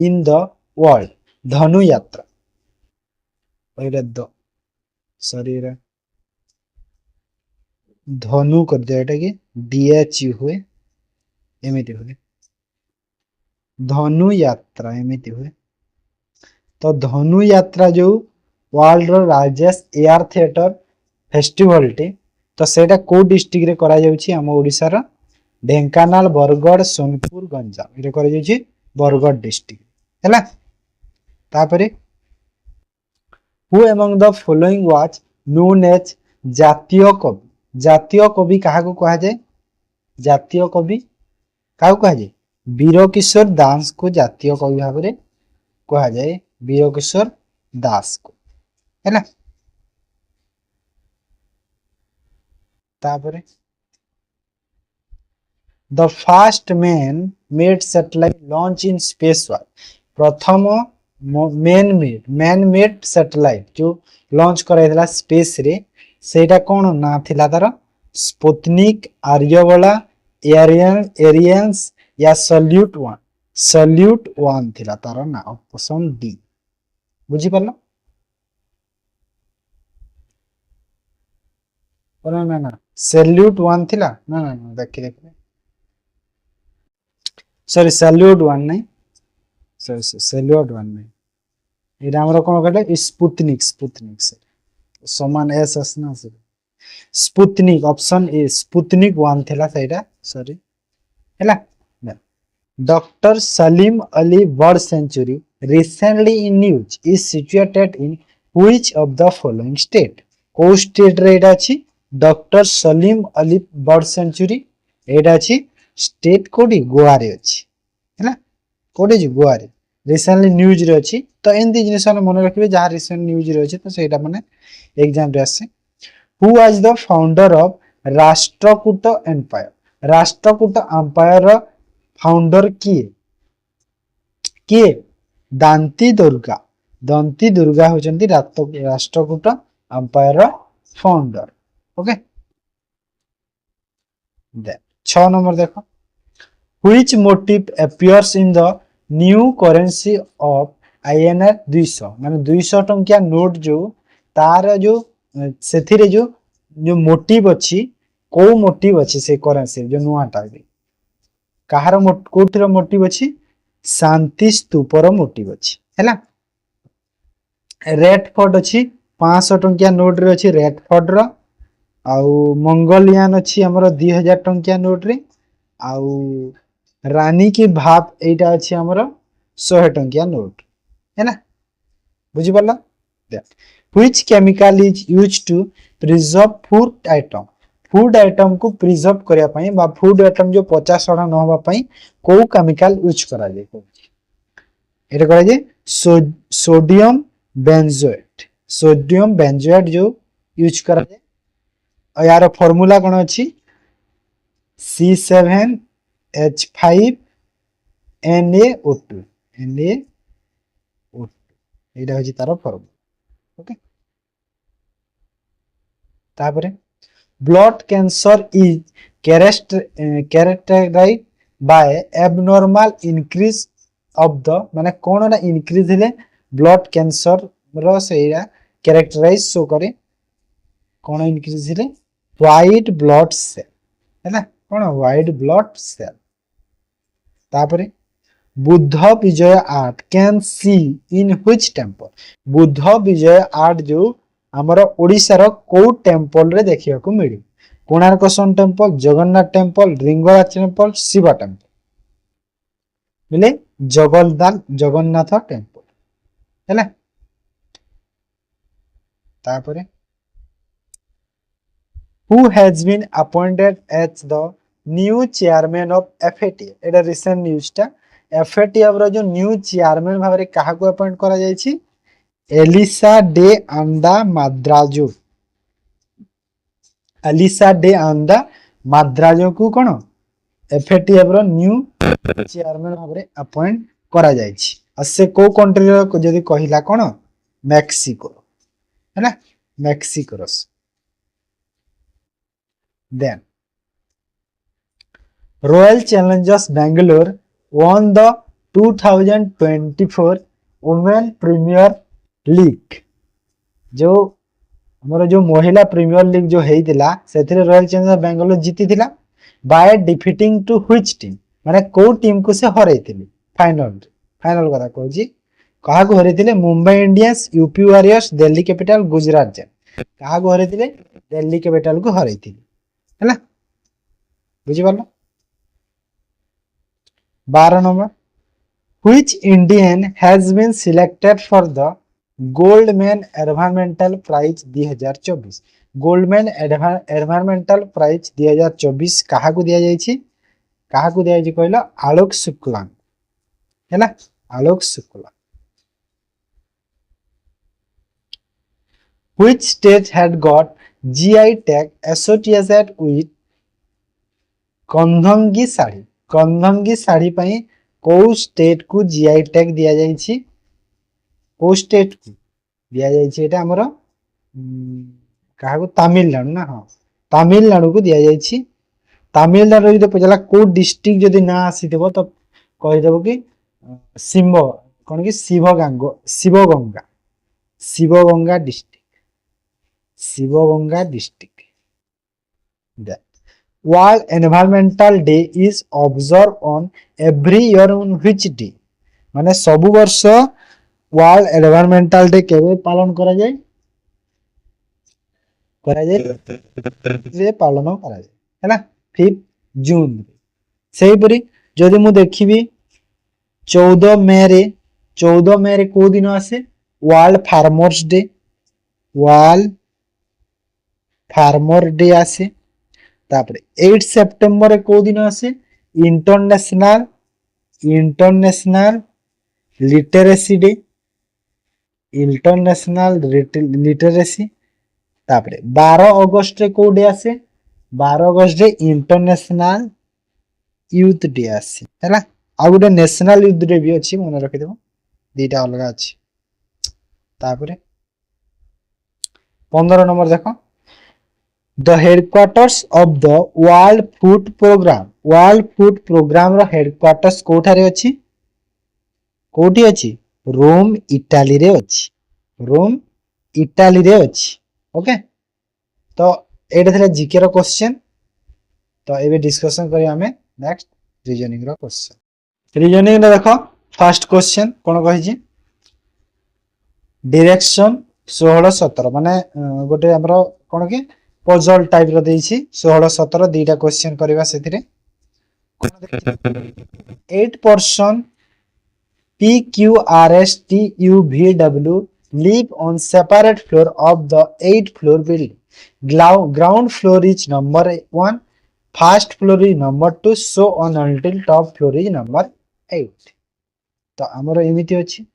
In the world धनु यात्रा पहले शरीर धनु कर दिया एटा कि DH हुए एमिति हुए धनु यात्रा एमिति हुए तो धनु यात्रा जो वर्ल्ड रो लार्जेस्ट एयर थिएटर फेस्टिवल टी तो सेटा को डिस्ट्रिक्ट रे करा जाउछि हम ओडिसा रो ढेंकानाल बरगढ़ सोनपुर गंजाम ये करा जाउछि बरगढ़ डिस्ट्रिक्ट हैला तापरे who among the following was known as जातीय कवि कहा को कहा जाए जातीय कवि कहा को कहा जाए वीर किशोर दास को जातीय कवि भाव में कहा जाए वीर किशोर दास को है ना तापरे the fast man made satellite launch in space was प्रथम मैन मेड सैटेलाइट जो लॉन्च कराइला स्पेस रे सेटा कोन ना थिला तार स्पुतनिक आर्यभला एरियंस या सल्यूट वन थिला तार ना ऑप्शन डी बुझी पालो ना ना ना सल्यूट वन थिला ना ना ना देखि देखि सॉरी सल्यूट वन नहीं सॉरी सल्यूट वन नहीं एटा हमर कोन कहले स्पुतनिक से समान एस असना से Sputnik option A Sputnik one थिला सेटा सॉरी हैला doctor Salim Ali bird sanctuary recently in news is situated in which of the following state को स्टेट रे एटा अछि doctor Salim Ali bird sanctuary एटा अछि स्टेट कोडी गोवा रे अछि हैला कोडी जी गोवा रे रिसेंटली न्यूज रे अछि तो एंदी जिनिस मन रखिबे जहा रिसेंट न्यूज रे अछि तो सेटा माने एग्जाम रे आसे who was the founder of Rashtrakuta empire founder किए दांती दुर्गा होचंती राष्ट्रकूट एम्पायर फाउंडर ओके दे 6 नंबर देखो which motif appears in the new currency of INR 200 माने 200 टंकिया नोट जो तार जो सेथिरे जो मोटिव अछि को मोटिव अछि से करेंसी जो नुआटा कहार कोठिर मोटिव अछि शांति स्तूपर मोटिव अछि हैला रेड फोर्ट अछि 500 टंकिया नोट रे अछि रेड फोर्ट रो आउ मंगलयान अछि हमर 2000 टंकिया नोट रे आउ रानी की भाप एटा अछि हमर 100 टंकिया नोट हैना बुझि पल्ला which chemical is used to preserve food item को प्रिजर्व करिया पई बा फूड आइटम जो 50 सड़ा न होबा पई को केमिकल यूज करा जाय एटा करा जाय सोडियम बेंजोएट जो यूज करा जाय और यार फार्मूला कोन अछि C7H5 NaO2 एटा होची तार फार्मूला ओके तापरे blood cancer is characterized by abnormal increase of the माने कोन ना इंक्रीज हेले ब्लड कैंसर रो सेया कैरेक्टराइज शो करे कोन इंक्रीज हेले व्हाइट ब्लड सेल हैना कोन व्हाइट ब्लड सेल तापरे Buddha Vijay art can see in which temple Buddha Vijay art जो हमर ओडिसा रो को टेंपल रे देखिया को मिली Konark sun temple Jagannath temple Lingaraj temple Shiva temple मिले जगन्नाथ टेंपल हैला तापरे who has been appointed as the new chairman of FATF Etah recent news टा FATF रो जो न्यू चेयरमैन भाबरे काहा को अपॉइंट करा जाय छी एलिसा डे आंदा माद्राजो को कोन FATF रो न्यू चेयरमैन भाबरे अपॉइंट करा जाय छी आ से को कंट्री रो जदी कहिला कोन मेक्सिको हैना मेक्सिको रो then Royal Challengers Bangalore won the 2024 women premier league जो हमर जो महिला प्रीमियर लीग जो हेइतिला सेथिरे रॉयल चैलेंजर्स बेंगलोर जीतिथिला by defeating to which team माने को टीम को से हरैतिले फाइनल कथा कहूची कहा को हरैतिले Mumbai Indians UP Warriors Delhi Capital Gujarat Giant कहा को हरैतिले दिल्ली कैपिटल को हरैतिले हैला बुझी पालो 12 number which Indian has been selected for the Goldman Environmental Prize 2024 Goldman Environmental Prize 2024 कहा को दिया जायछि कहा को दिया जायछि कहलो आलोक शुक्ला हैला Alok Shukla which state had got GI tag associated with कंधंगी sari पई को स्टेट को GI टैग दिया जायछि को स्टेट को दिया जायछि एटा हमरो कहा को तमिलनाडु ना हां तमिलनाडु को दिया जायछि तमिलनाडु जो पजला को डिस्ट्रिक्ट जदी ना आसीथबो तो कहि देबो कि सिम्बो कोन कि Sivaganga district that World Environmental Day is observed on every year on which day माने सब वर्ष वर्ल्ड एनवायरमेंटल डे केबे पालन करा जाय जे पालन करा जाय हैना 5 जून सेही परी जदी मु देखिबी 14 मई रे को दिन आसे वर्ल्ड फार्मर डे आसे तापरे 8 सितंबर को दिन आसे इंटरनेशनल लिटरेसी तापरे 12 अगस्त रे को डे आसे 12 अगस्त रे इंटरनेशनल यूथ डे आसे हैला आ गुटे नेशनल यूथ डे भी अछि मन रखि देबो दीटा अलगा अछि तापरे 15 नंबर देखो The headquarters of the World Food Program row headquarters Kothare अछि कोठी अछि रोम इटाली रे अछि ओके तो एटा थला जीके रो क्वेश्चन तो एबे डिस्कशन करी हमें नेक्स्ट रीजनिंग रो क्वेश्चन रीजनिंग रे देखो फर्स्ट क्वेश्चन कोन कहि छी डायरेक्शन 16 17 माने गोटे हमरो कोन के पजल टाइप रो देछि 16 17 दीटा क्वेश्चन करबा सेथिरे 8% PQRSTUVW live on separate floor of the 8th floor building. Ground floor is number 1, first floor is number 2, so on until top floor is number 8. तो हमरो एमिति अछि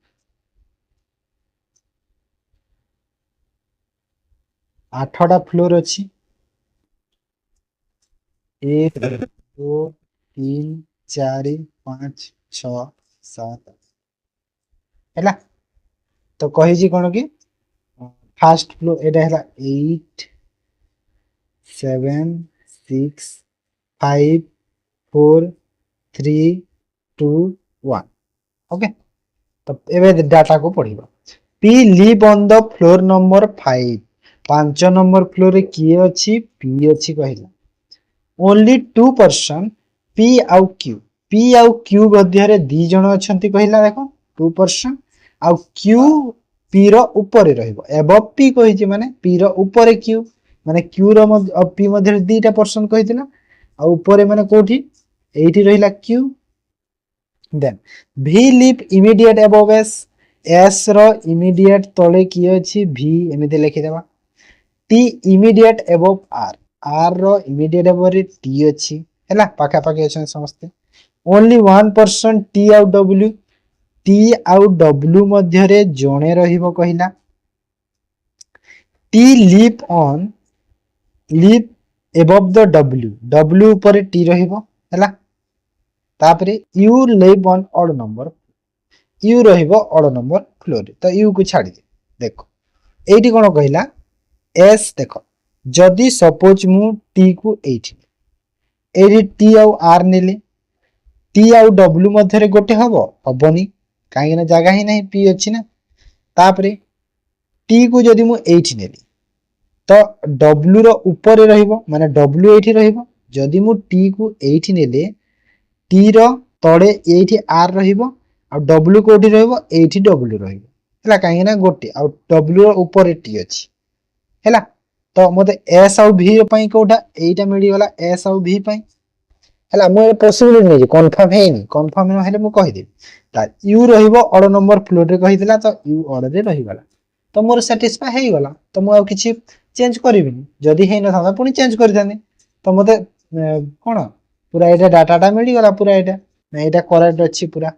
8टा फ्लोर अछि 1 2 3 4 5 6 7 हैला तो कहि जी कोन कि फर्स्ट फ्लोर एटा हैला 8 7 6 5 4 3 2 1 ओके तो एबे डाटा को पढिबा P live on the floor number 5 5 number floor रे किए अछि P अछि कहिला ओनली 2% P आउ Q मध्य रे दी जण अछंती कहिला देखो 2% आउ Q P रो ऊपर रहइबो एबव P कहि जे माने P रो ऊपर Q माने Q रो P मध्य रे दीटा परसेंट कहितला आ ऊपर माने कोठी एठी रहिला Q then V live immediate above S रो इमीडिएट तळे की अछि V एमिते लिखि देबा T immediate above R रो इमीडिएट above रे T अछि हैला पाखा पाखे अछि समस्ते ओनली 1% T आउ W मध्य रे जणे रहिबो कहिला T live above the W ऊपर T रहिबो हैला तापरे U live on odd number U रहिबो odd number फ्लोर तो U को छाडी दे देखो एठी कोन कहिला S देखो जदी सपोज मु T को एठी T आउ R नेले टी आउ डब्ल्यू मध्य गोटे हम हेनी कहीं जगह ही ना पी अच्छी ना तापर टी को जदि मुझे नेली तो डब्ल्यू ऊपर रहिबो माने डब्ल्यू एठी रहिबो जदि मु टी को एठी नेले टी रो तळे एठी आर रहिबो आ डब्ल्यू कोठी रहिबो एठी डब्ल्यू रहिबो हला काहे ना गोटे आ डब्ल्यू रो ऊपर टी अछि हला तो मते एस आ भी पई कोठा एटा मिली गला एस आ भी पई हला मु पॉसिबल नै कंफर्म हेनी कंफर्म न हेले मु कहि देबी ता यू रहिबो ऑर्डर नंबर फ्लोर रे कहितला तो यू ऑर्डर रे रहिगला तो मोर सैटिस्फाई हे गला तो मु आ किछि चेंज करिबिनी जदि हे न थांदा पुनी चेंज करि थांदी तो मते कोन पूरा एटा डाटाटा मिली गला पूरा एटा ना एटा करेक्ट अछि पूरा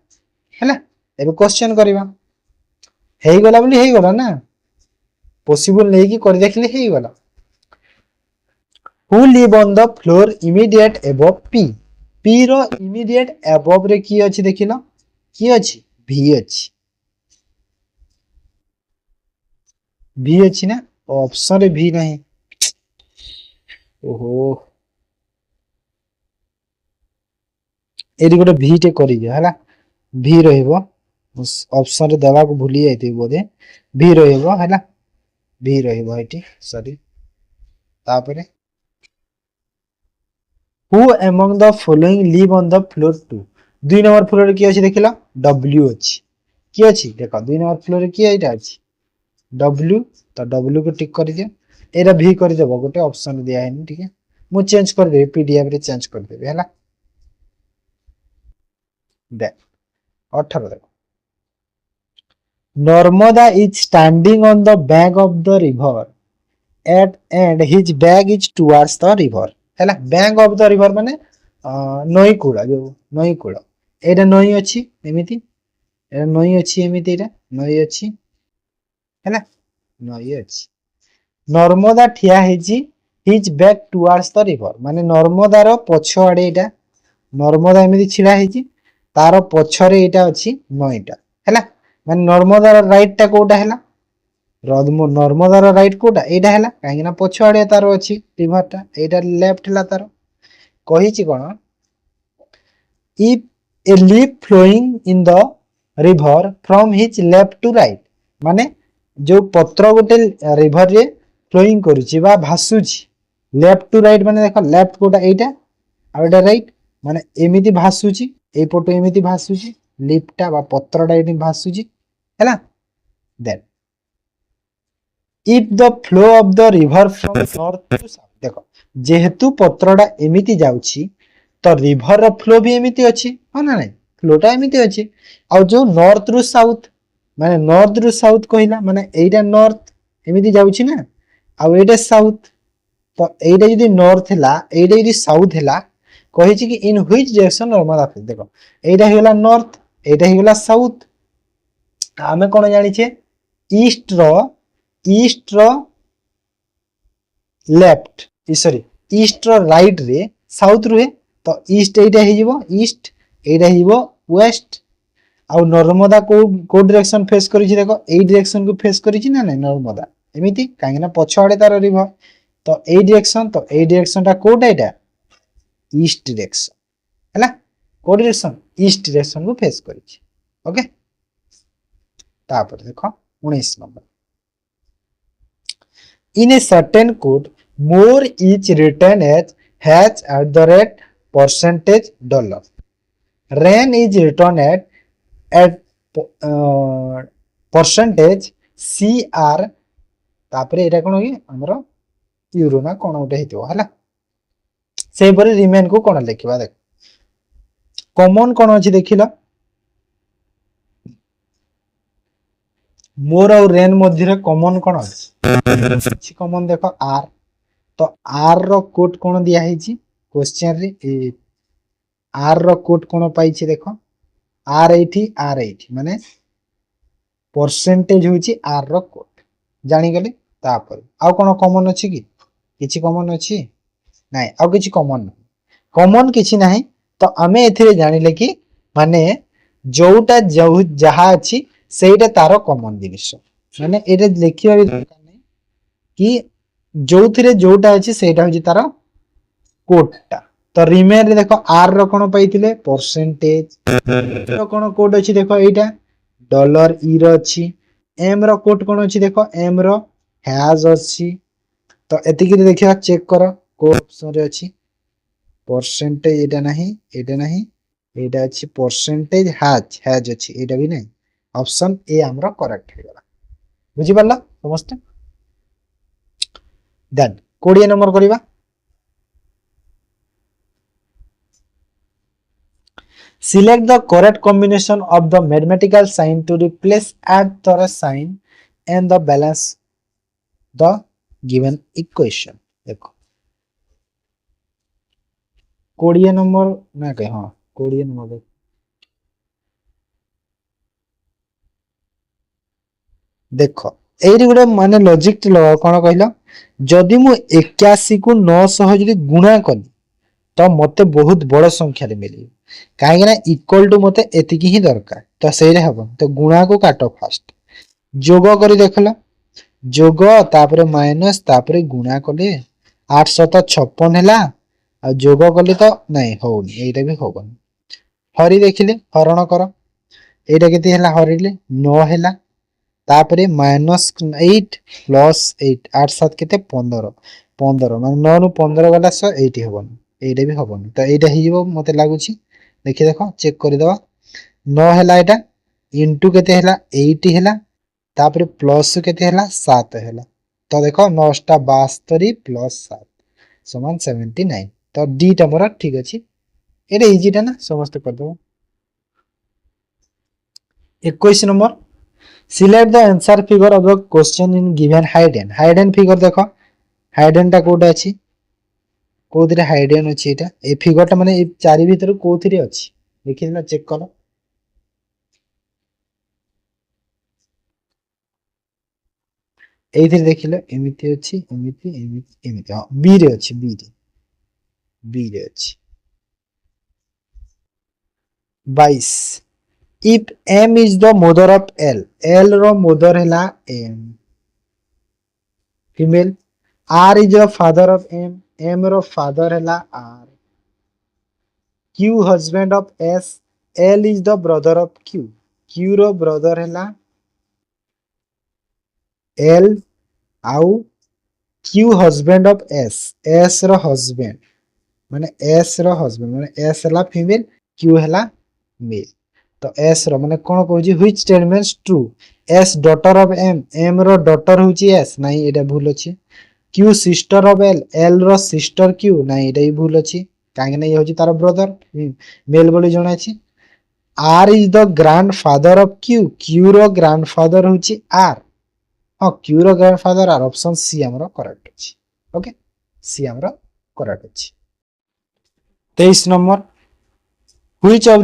हैला एबे क्वेश्चन करबा हे गला बोली हे गला ना पॉसिबल नै कि कर देखले हे गला who live on the floor immediate above P P रो इमीडिएट अबव रे की अछि देखिलो की अछि भी अछि भी अछि ना ऑप्शन रे भी नहीं ओहो एडी गोटे भी टे करि दिया हला भी रहइबो ऑप्शन रे देबा को भूली जाइते बोधे भी रहइबो हला भी रहइबो एटी सॉरी तापरे who among the following live on the floor 2 दुई नंबर फ्लोर रे की अछि देखिला डब्ल्यू अछि की अछि देखो दुई नंबर फ्लोर रे की एटा अछि डब्ल्यू तो डब्ल्यू को टिक कर दिया एरा भी कर देबो गोटे ऑप्शन दिया है ठीक है मु चेंज कर दे पीडीएफ रे चेंज कर देबे हला दे 18 देखो Narmada is standing on the bank of the river eight and his bag is towards the river हैला बैंक ऑफ द रिवर माने नई कूड़ा जो नई कूड़ा एटा नई अछि एमिति एटा नई अछि एमिति एटा नई अछि हैला नई अछि नर्मदा ठिया hazy his back towards the river माने नर्मदा रो पछ आडे एटा नर्मदा एमिति छिड़ा हेजी तारो पछरे एटा अछि नईटा हैला माने नर्मदा रो राइट टा कोटा हैला नर्मदा रो राइट कोटा एटा हैला काहे ना पछ आडे तारो अछि रिवर टा एटा लेफ्ट हैला तारो कहिछि कोन if a leaf flowing in the river from his left to right माने जो पत्र गोटे रिवर रे फ्लोइंग करूची बा भासुची लेफ्ट टू राइट माने देखो लेफ्ट कोटा एटा आ एटा राइट माने एमिति भासुची ए पटो एमिति भासुची लीफटा बा पत्रटा एमिति भासुची हैला then if the flow of the river from north to south देखो जेहेतु पत्रटा एमिति जाउची तो रिवर रो फ्लो भी एमिति अछि हो ना नहीं फ्लोटा एमिति अछि आ जो नॉर्थ रु साउथ माने नॉर्थ रु साउथ कहिला माने एटा नॉर्थ एमिति जाउची ना आ एटा साउथ तो एटा जदी नॉर्थ हैला एटा जदी साउथ हैला कहिछि कि in which direction Narmada flow देखो एटा हेला नॉर्थ एटा हेला साउथ हमें कोन जानि छे ईस्ट रो लेफ्ट सॉरी ईस्ट रो राइट रे साउथ रुहे तो ईस्ट एटा हे जिवो ईस्ट एटा हे जिवो वेस्ट आ नर्मदा को डायरेक्शन फेस करि छी देखो ए डायरेक्शन को फेस करि छी ना नै नर्मदा एमिति काहे ना पछाडे तार रिवर तो ए डायरेक्शन ता कोटा एटा ईस्ट डायरेक्शन हैला को डायरेक्शन ईस्ट डायरेक्शन को फेस करि छी ओके तापर देखो 19 number in a certain code more is written as hash at the rate percentage dollar rain is written at percentage cr तापरे एटा कोन होई हमरो यूरो ना कोन उठे हितो हला से परे रिमेन को कोन लिखबा देख कॉमन कोन अछि देखिला मोर और रेन मध्य कॉमन कोन अछि कॉमन देखो आर तो आर रो कोड कोन दिया है छी क्वेश्चन रे आर रो कोड कोन पाई छी देखो आर 80 माने परसेंटेज होची आर रो कोड जानि गले तापर आ कोन कॉमन अछि कि किछि कॉमन अछि नाही आ किछि कॉमन किछि नाही तो हमें एथिरे जानिले कि माने जोटा जहा अछि सेटा तारो कॉमन जिनिस माने एटा लिखिबा भी दरकार नै कि जोथिरे जोटा अछि सेटा होची तारो कोडटा तो रिमेन रे देखो आर रो कोन पाइथिले परसेंटेज रो कोन कोड अछि देखो एटा डॉलर ई रो अछि एम रो कोड कोन अछि देखो एम रो हैज अछि तो एतिकी देखिया चेक करो को ऑप्शन रे अछि परसेंटेज एटा नाही एटा अछि परसेंटेज हैज अछि एटा भी नै ऑप्शन ए हमरा करेक्ट हे गला बुझि परला समस्त देन 20 नंबर करिवा select the correct combination of the mathematical sign to replace at the sign and the balance the given equation देखो 20 नंबर ना कहे हाँ 20 नंबर देखो एइरी गुडे माने लॉजिक लगा कोन कहलो जदि मु 81 को 900 जदि गुणा कली तो मते बहुत बड़ संख्या रे मिली काहे ना इक्वल टू मते एतिकी ही दरकार तो सेरे हबो तो गुणा को काटो फास्ट जोग करी देखला जोग तापरे माइनस तापरे गुणा कले 856 हैला आ जोग कले तो नहीं होनी एटा भी होबन हरि देखिले हरण कर एटा केते हैला हरिले 9 हैला तापरे -8 +8 8 7 केते 15 15 माने 9 रु 15 गला 180 हबन एटा भी हबन तो एटा हिबो मते लागुची देखि देखो चेक करि दवा 9 हैला एटा इनटू केते हैला 8 हैला तापरे प्लस केते हैला 7 हैला तो देखो 9 टा 72 प्लस 7 समान 79 तो डी टा मोर ठीक अछि एटा इजी टा ना समस्त कर दो 21 number select the answer figure of the question in given hidden figure देखो hidden टा कोड अछि कोथिरे hidden अछि एटा ए फिगर टा माने ए चारि भीतर कोथिरे अछि देखि ना चेक करो एइथिरे देखिलो एमिति अछि एमिति एमिति एमिति हां बी रे अछि बी रे अछि 22 if m is the mother of l row mother हैला m female r is the father of m row father हैला r q husband of s l is the brother of q row brother हैला l आउ q husband of s row husband माने s रो husband माने s हैला female q हैला male तो s रो माने कोन कहूची which statements true s daughter of m रो डॉटर होची s नाही एटा भूल अछि q सिस्टर ऑफ l रो सिस्टर q नाही एटा ही भूल अछि काहे नै होची तार ब्रदर मेल बोली जणा अछि r is the grandfather of q रो ग्रैंडफादर होची r हां q रो ग्रैंडफादर r ऑप्शन सी हमरो करेक्ट अछि ओके सी हमरो करेक्ट अछि 23 number which of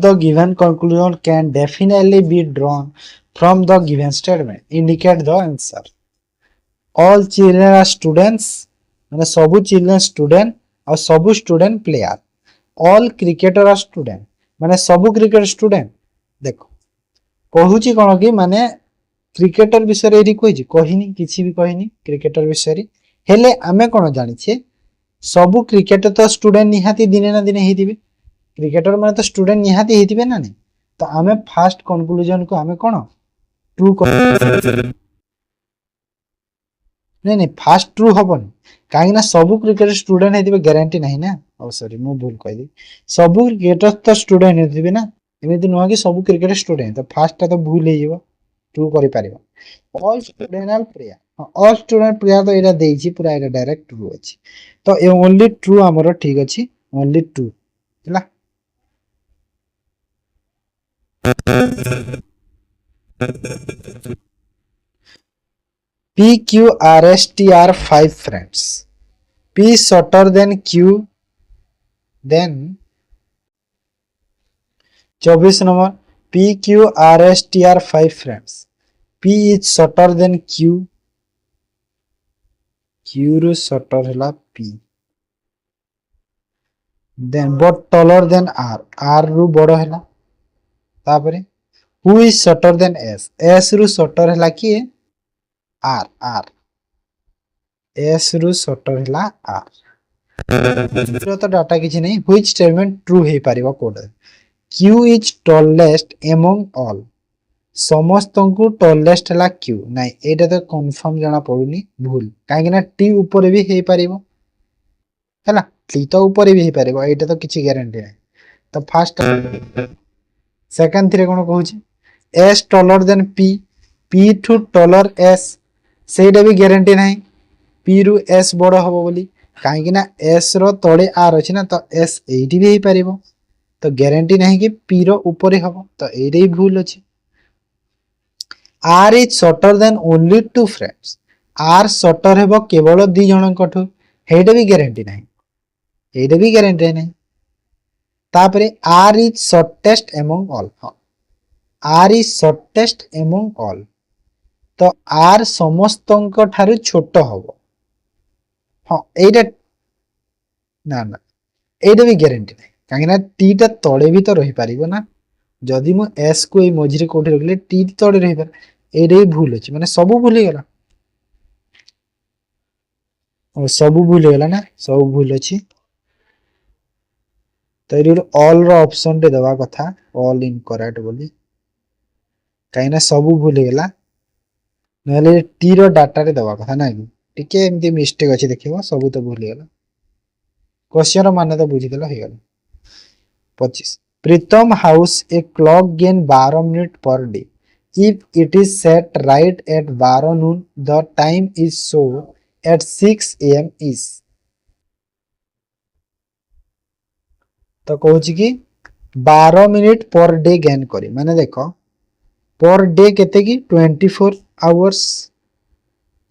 the given conclusion can definitely be drawn from the given statement indicate the answer all children are students माने सबु children student और सबु student player all cricketer are student माने सबु cricket student देखो कहूची कोन कि माने cricketer विषय रे कहिची कहिनी किछि भी कहिनी क्रिकेटर विषय रे हेले आमे कोन जानि छे सबु क्रिकेटर तो स्टूडेंट निहाती दिने ना दिने हिथिबे क्रिकेटर माने तो स्टूडेंट निहाती हिथिबे ना नहीं तो आमे फास्ट कंक्लूजन को आमे कोन ट्रू नहीं फास्ट ट्रू हबन काहे ना सबु क्रिकेट स्टूडेंट हेतिबे गारंटी नहीं ना ओ सॉरी मु भूल कहली सबु क्रिकेटर तो स्टूडेंट हेतिबे ना एमिति न कि सबु क्रिकेट स्टूडेंट तो फास्ट तो भूल हेइबो ट्रू करि पारिबो all student are player all student player तो एटा देइछि पूरा एटा डायरेक्ट ट्रू अछि तो ए ओनली ट्रू हमरो ठीक अछि ओनली ट्रू हला P, Q, R, S, T are 5 friends. P shorter than Q, then 24 number. P, Q, R, S, T are 5 friends. P is shorter than Q. Q ru shorter hela P. Then but taller than R. R ru bodo hela. तापरे who is shorter than S. S ru shorter hela किए R. S ru shorter hela R. तो data किछि नहीं which statement true हे परिबो code Q is tallest among all समस्त को tallest हला क्यू नहीं एटा तो कंफर्म जाना पड़ुनी भूल काहे ना टी ऊपर भी हे परिबो हैला टी तो ऊपर भी हे परिबो एटा तो किछि गारंटी नहीं तो फर्स्ट सेकंड थ्री कोन कहूची S taller than P P to taller S सेटा भी गारंटी नहीं पी रु एस बड़ हबो बोली काहे ना एस रो तळे आर अछि ना तो एस एटी भी हे परिबो तो गारंटी नहीं कि पी रो ऊपर हबो तो एटा ही भूल अछि R is shorter than only two friends R shorter हेबो केवल दि जणन कठु हेडे भी गारंटी नहीं एटा भी गारंटी नहीं तापरे R is shortest among all हां R is shortest among all तो आर समस्तंक ठारु छोट हबो हां एटा ना ना एटा भी गारंटी नहीं काहे ना टी टा तळे भी तो रही परिबो ना जदि मु एस को ए मझिरे कोठी रखले टी तळे रही पर एटा ही भूल अछि माने सब भूल गेला और सब भूल गेला ना सब भूल अछि तो ये ऑल रो ऑप्शन रे दवा कथा ऑल इनकरेक्ट बोली काहे ना सब भूल गेला नले टी रो डाटा रे दवा कथा ना कि टिके एमती मिस्टेक अछि देखिबो सब तो भूल गेला क्वेश्चन रो माने तो बुझी देला हे गेला 25 प्रीतम हाउस a clock gain 12 minute per day if it is set right at 12 noon the time is so at 6 am is तो कहूँ कि 12 मिनिट पर डे गेन करी माने देखो पर डे केते की 24 आवर्स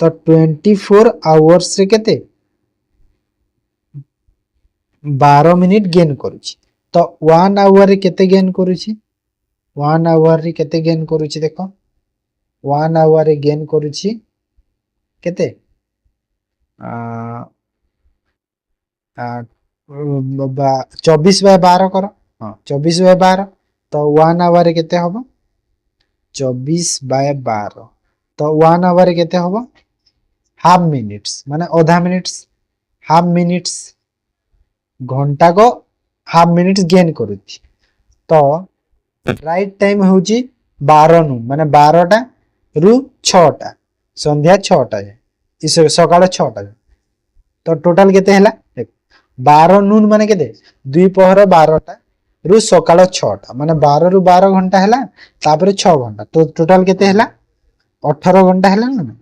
तो 24 आवर्स रे केते 12 मिनिट गेन करूची तो 1 आवर रे केते गेन करूची 1 आवर रे केते गेन करूची देखो 1 आवर रे गेन करूची केते 24/12 करो हाँ 24/12 तो 1 आवर रे केते हबो 24/12 तो 1 आवर रे केते हबो हाफ मिनिट्स माने आधा मिनिट्स हाफ मिनिट्स घंटा को हाफ मिनिट्स गेन करूची तो राइट टाइम होची 12 नु माने 12टा रु 6टा संध्या 6टा इस सकाळ 6टा तो टोटल केते हैला 12 नून माने केते दुई पहर 12टा रु सकाळ 6टा माने 12 रु 12 घंटा हैला तापर 6 घंटा तो टोटल केते हैला 18 घंटा हैला ना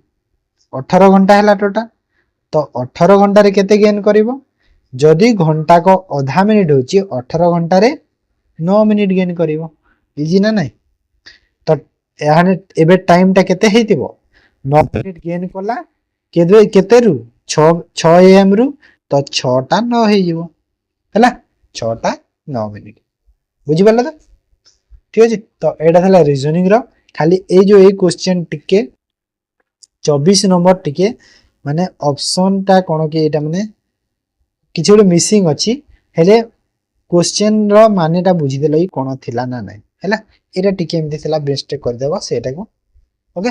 18 घंटा हैला टोटल तो 18 घंटा रे केते गेन करिवो जदी घंटा को आधा मिनिट होची 18 घंटा रे 9 मिनिट गेन करिवो इजी ना नहीं तो याने एबे टाइम टा केते हेतिबो 9 मिनिट गेन कोला केते रु 6 एम रु तो 6 टा 9 हे जिवो हैला 6 टा 9 मिनिट बुझि परला तो ठीक अछि तो एडा थला रीजनिंग रो खाली ए जो ए क्वेश्चन टिके 24 नंबर टिके माने ऑप्शन टा कोन के एटा माने किछ गोटे मिसिंग अछि हेले क्वेश्चन रो माने टा बुझि देलई कोन थिला ना नै हैला एटा टिके एमति थिला मिस्टेक कर देबो सेटा को ओके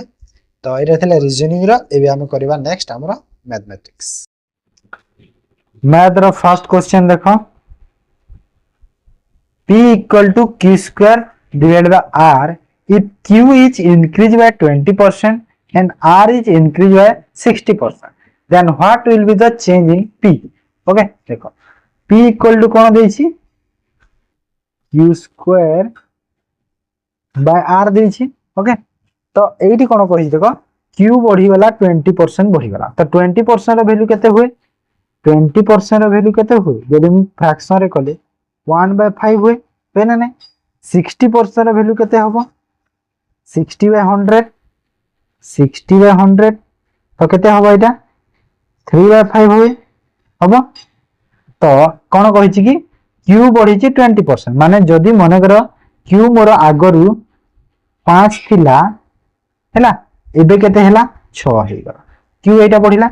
तो एटा थिला रीजनिंग रो एबे हम करबा नेक्स्ट हमरा मैथमेटिक्स मैथ रो फर्स्ट क्वेश्चन देखो p equal to q square divided by r if q is increased by 20% and r is increased by 60% then what will be the change in p okay देखो p equal to कोन देछि q square by r देछि okay तो एठी कोन कहि देखो q बढ़ी गला 20% बढ़ी गला तो 20% रो वैल्यू केते हुए 20% रो वैल्यू केते हुए यदि हम फ्रैक्शन रे कले 1/5 हुए ना नहीं 60% रो वैल्यू केते हबो 60/100 60/100 तो केते हबो एटा 3/5 हुए हबो तो कोन कहिछि कि q बढ़ी छि 20% माने जदी मने करो q मोर आगरु 5 थिला हैला एबे केते हैला 6 हे गला q एटा बढ़िला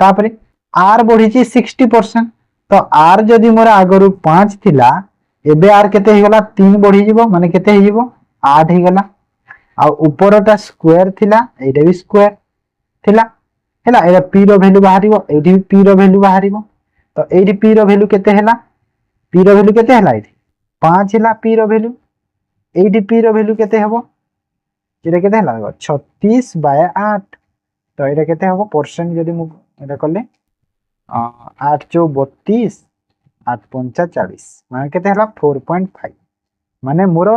तापरे r बढ़ी छि 60% तो r जदी मोर आगरु 5 थिला एबे r केते हे गला 3 बढ़ी जिवो माने केते हे जिवो 8 हे गला आ ऊपरटा स्क्वायर थिला एटा भी स्क्वायर थिला हैला एटा p रो वैल्यू बाहरिबो एठी p रो वैल्यू बाहरिबो तो एठी पी रो वैल्यू केते हैला पी रो वैल्यू केते हैला एठी 5 हैला पी रो वैल्यू एठी पी रो वैल्यू केते हबो एटा केते हैला 36/8 तो एटा केते हबो परसेंट जदी मु एटा करले 8 चौ 32 8 पंचा 40 माने केते हैला 4.5 माने मोर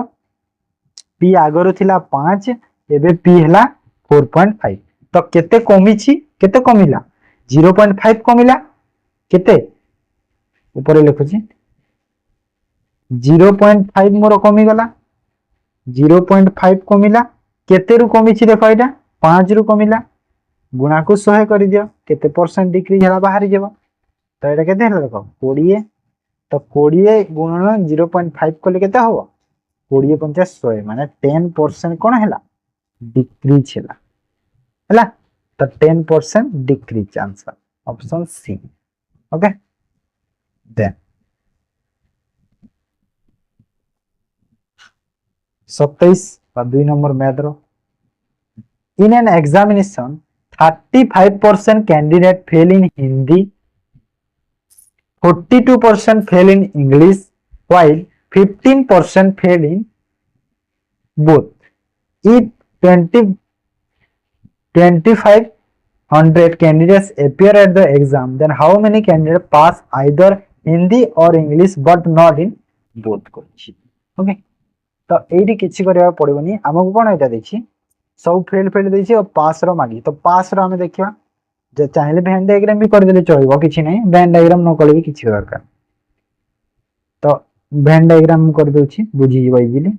पी आगरो थिला 5 एबे पी हैला 4.5 तो केते कमिछि केते कमिला 0.5 कमिला केते ऊपर लिखुछि 0.5 मोर कमी गला 0.5 कमिला केते रु कमिछि देखो एटा 5 रु कमिला गुणा को 100 कर दियो केते परसेंट डिक्रीज हला बाहरी जेबो तो एटा केते हला देखो 20 तो 20 गुणन 0.5 कले केते हो 20 50 100 माने 10% कोन हला डिक्रीज हला तो 10% decrease answer option C okay then 27 বা 2 नंबर मैथ रो in an examination 35% candidate fail in Hindi 42% fail in English while 15% fail in both if 2500 candidates appear at the exam then how many candidates pass either Hindi or English but not in both okay तो AD किछि करबा पड़िबनी हमकु कोन एटा देखि सब fail fail देछि और पास रो मागी तो पास रो हमें देखिबा जे चाहिले वेन डायग्राम भी कर देले चलबो किछि नै वेन डायग्राम न करले भी किछि दरकार तो वेन डायग्राम कर दोछि बुझी जइबा इजीली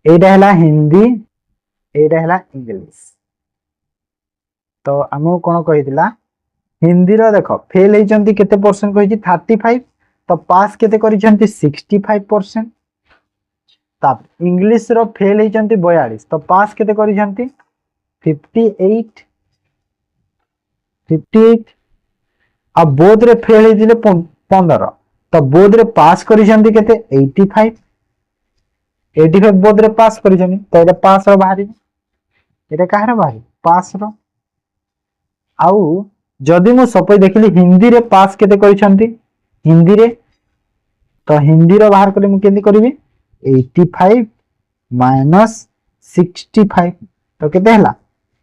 एटा हला हिंदी एटा हला इंग्लिश तो हमकु कोन कहिदिला हिंदी रो देखो फेल हे जंती केते परसेंट कहिछि 35 तो पास केते करि जंती 65% तब इंग्लिश रो फेल हे जंती 42 तो पास केते करि जंती 58 अब बोध रे फेल हे दिले 15 तो बोध रे पास करि जंती केते 85 बोध रे पास करि जंती तो एटा पास रो बाहरी एटा काहरे बाहरी पास रो आउ जदी मु सपोज देखिली हिंदी रे पास केते करि छंती हिंदी रे तो हिंदी रो बाहर करले मु केंदी करबी 85 माइनस 65 तो केते हला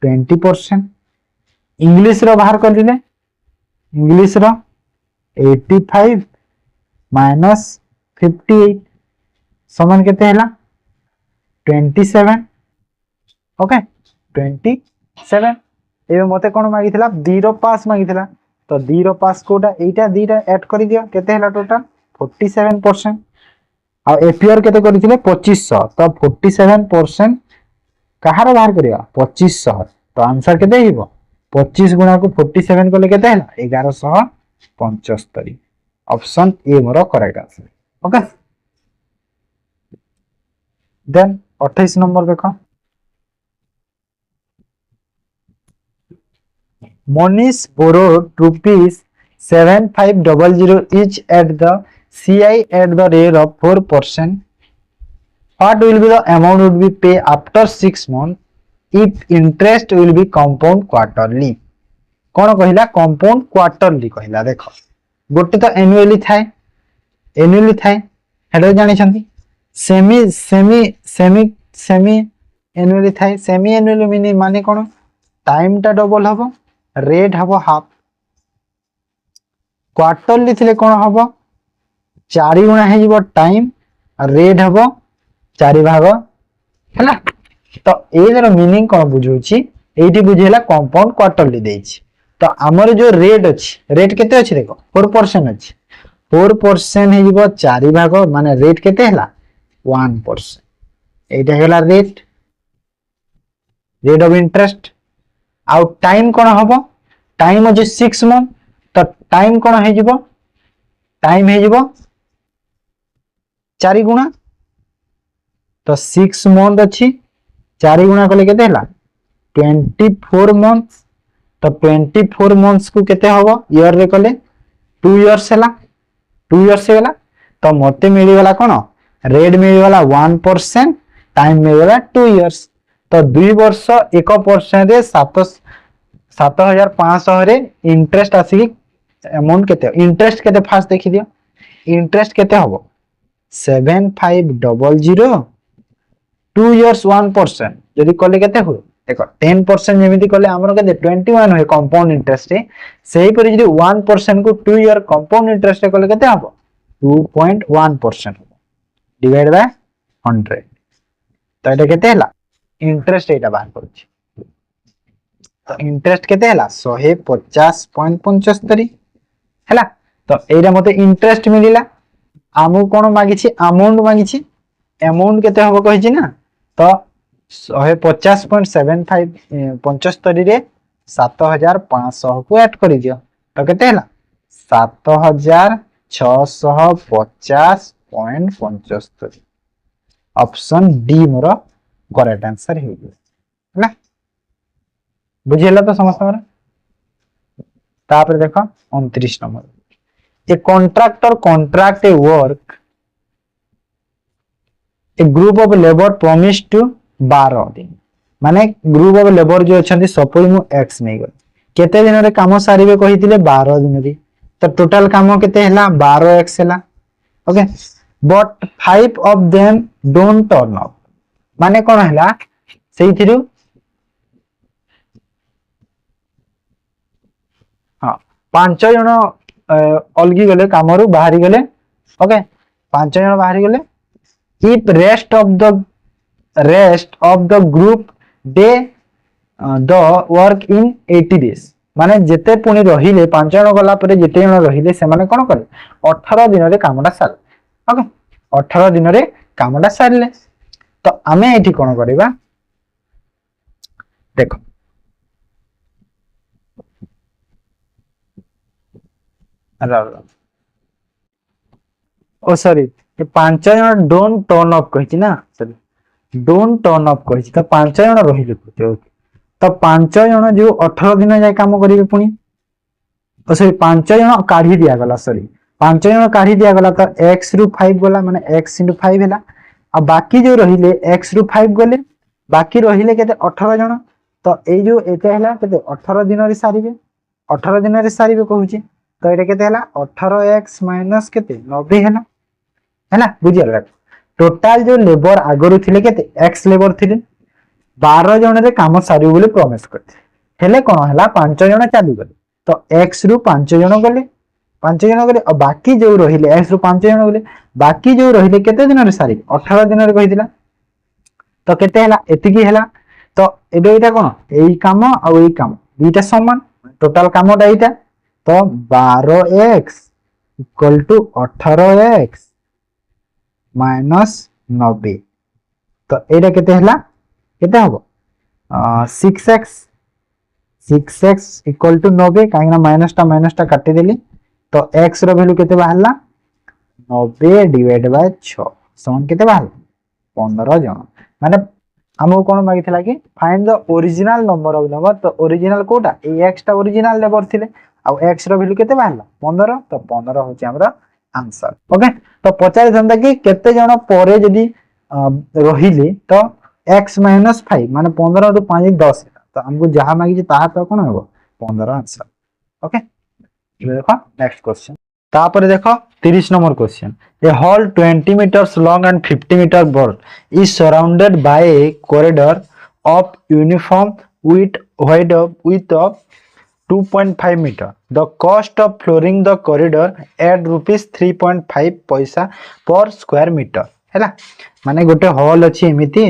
20% इंग्लिश रो बाहर कर दिले इंग्लिश रो 85 माइनस 58 समान केते हला 27 ओके 27 एबे मते कोन मागी थिला दी रो पास मागी थिला तो दी रो पास कोटा एटा दीटा ऐड करि दियो केते हला टोटल 47% आ एपीआर केते करिथिले 2500 तो 47% कहार बाहर करिया 2500 तो आंसर केते हिबो 25 गुणा को 47 कोले केते हला 1175 option A more correct answer okay then 28 number देखो Monish borrowed rupees 7500 each at the CI at the rate of 4%. What will be the amount would be pay after 6 months if interest will be compound quarterly? कौन कहला compound quarterly कहला देखो गोटे तो annually थाए हेडो जानि छंती semi annually थाए semi annually meaning माने कोन टाइम टा डबल हबो रेट हबो हाफ क्वार्टरली थिले कोन हबो 4 गुणा हे जीवो टाइम रेट हबो 4 भाग हैला तो एदर मीनिंग कोन बुझौछि एठी बुझेला कंपाउंड क्वार्टरली देछि तो हमर जो रेट अछि रेट केते अछि देखो 4% अछि 4% हे जीवो 4 भाग माने रेट केते हैला 1% एटा हैला रेट ऑफ इंटरेस्ट आउ टाइम कोन हबो टाइम अछि 6 मंथ तो टाइम कोन हे जीवो टाइम हे जीवो 4 गुणा तो 6 मंथ अछि 4 गुणा कले केते हला 24 मंथ्स तो 24 मंथ्स को केते हबो ईयर रे कले 2 इयर्स हला 2 इयर्स हेला तो मते मिली गला कोन रेट मिली गला 1% टाइम मिली गला 2 इयर्स तो 2 वर्ष 1% रे 7500 रे इंटरेस्ट आसी अमाउंट केते इंटरेस्ट केते फास्ट देखि दियो इंटरेस्ट केते हबो 7500 2 इयर्स 1% यदि कले केते हो देखो 10% जेमिति कले हमर केते 21 होय कंपाउंड इंटरेस्ट सेही परि यदि 1% को 2 इयर कंपाउंड इंटरेस्ट कले केते हबो 2.1% डिवाइड बाय 100 तो एटा केते हला इंटरेस्ट एटा बाहर करूची तो इंटरेस्ट केते हला 150.75 हला तो एटा मते इंटरेस्ट मिलिला आमु कोन मागिछि अमाउंट मागिछि अमाउंट केते हबो कहिछि ना तो 150.75 रे 7500 को ऐड करि दियो तो केते हला 7650.75 ऑप्शन डी मोर करेक्ट आंसर हे हला बुझिला तो समस्त हमरा तापर देखो 29 number a contractor contract a work a group of labour promise to 12 दिन माने ग्रुप ऑफ लेबर जो अछंती सपोज मु एक्स नै गल केते दिन रे काम सारिबे कहितिले 12 दिन रे तो टोटल काम केते हला 12 एक्स हला okay but 5 of them don't turn up माने कोन हला सेही थिरु हां 5 जण अलगी गले कामरू बाहरी गले ओके 5 जण बाहरी गले if rest of the group they the work in 80 days माने जेते पुनी रहिले 5 जण गला परे जेते जण रहिले से माने कोन करे 18 दिन रे कामडा साल ओके 18 दिन रे कामडा सारले तो आमे एठी कोन करबा देखो ओ सॉरी ये 5 जण डोंट टर्न अप कहिछि ना सॉरी डोंट टर्न अप कहिछि तो 5 जण रहिले तो 5 जण जो 18 दिन जाय काम करिवे पुनी ओ सॉरी 5 जण काढी दिया गला सॉरी 5 जण काढी दिया गला तो x रु 5 गला माने x * 5 हैला आ बाकी जो रहिले x रु 5 गले बाकी रहिले केते 18 जण तो ए जो एते हैला केते 18 दिन रे सारिबे 18 दिन रे सारिबे कहूची तो एटा केते हैला 18x - केते 90 हैला हैला बुझियला टोटल जो लेबर आगरु थिले केते x लेबर थिले 12 जण रे काम सारिबो बोली प्रॉमिस करथे हेले कोन हैला 5 जण चालू गले तो x रु 5 जण गले 5 जण गले और बाकी जो रहिले x रु 5 जण गले बाकी जो रहिले केते दिन रे सारि 18 दिन रे कहिदिला तो केते हैला एतिकी हैला तो एबे एटा कोन एई काम आ एई काम दुईटा समान टोटल कामटा एटा तो 12x = 18x - 90 तो एटा केते हला केते हबो 6x = 90 काहेना माइनस टा काटी देली तो x रो वैल्यू केते बाहरला 90 डिवाइड बाय 6 समान केते बाहरला 15 जण माने हमो कोन मागितला कि find the original number of number तो ओरिजिनल कोटा ए x टा ओरिजिनल लेबर थिले आ x रो वैल्यू केते बाहरला 15 तो 15 होची हमरा आंसर ओके तो पचारे धंदा कि केते जण परे जदी रहिले तो x - 5 माने 15 रु 5 10 तो हमको जहां मागी जे ताहा तो कोन होबो 15 आंसर ओके देखो नेक्स्ट क्वेश्चन तापर देखो 30 number question A hall 20 meters long and 50 meter broad is surrounded by a corridor of uniform width of 2.5 meter the cost of flooring the corridor at rupees 3.5 पैसा per square meter हैला माने गोटे hall अछि एमिति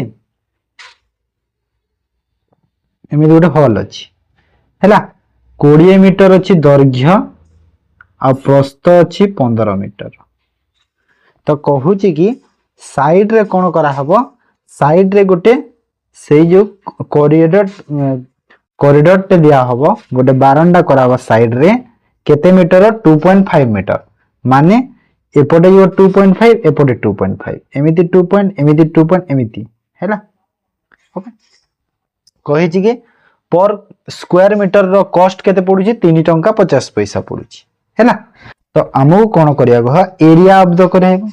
गोटे hall अछि हैला 20 metre अछि दैर्घ्य आ प्रस्थ अछि 15 मीटर तो कहूची कि साइड रे कोन करा हबो साइड रे गोटे सेई जो कॉरिडोर ते दिया हबो गोटे बारंडा कराबो साइड रे केते मीटर 2.5 मीटर माने एपटे जो 2.5 एपटे 2.5 एमिति 2 पॉइंट एमिति 2 पॉइंट एमिति हैला ओके कहिची कि पर स्क्वायर मीटर रो कॉस्ट केते पडुची 3 टंका 50 पैसा पडुची हैला तो हमहु कोन करिया गह एरिया ऑफ द करेबो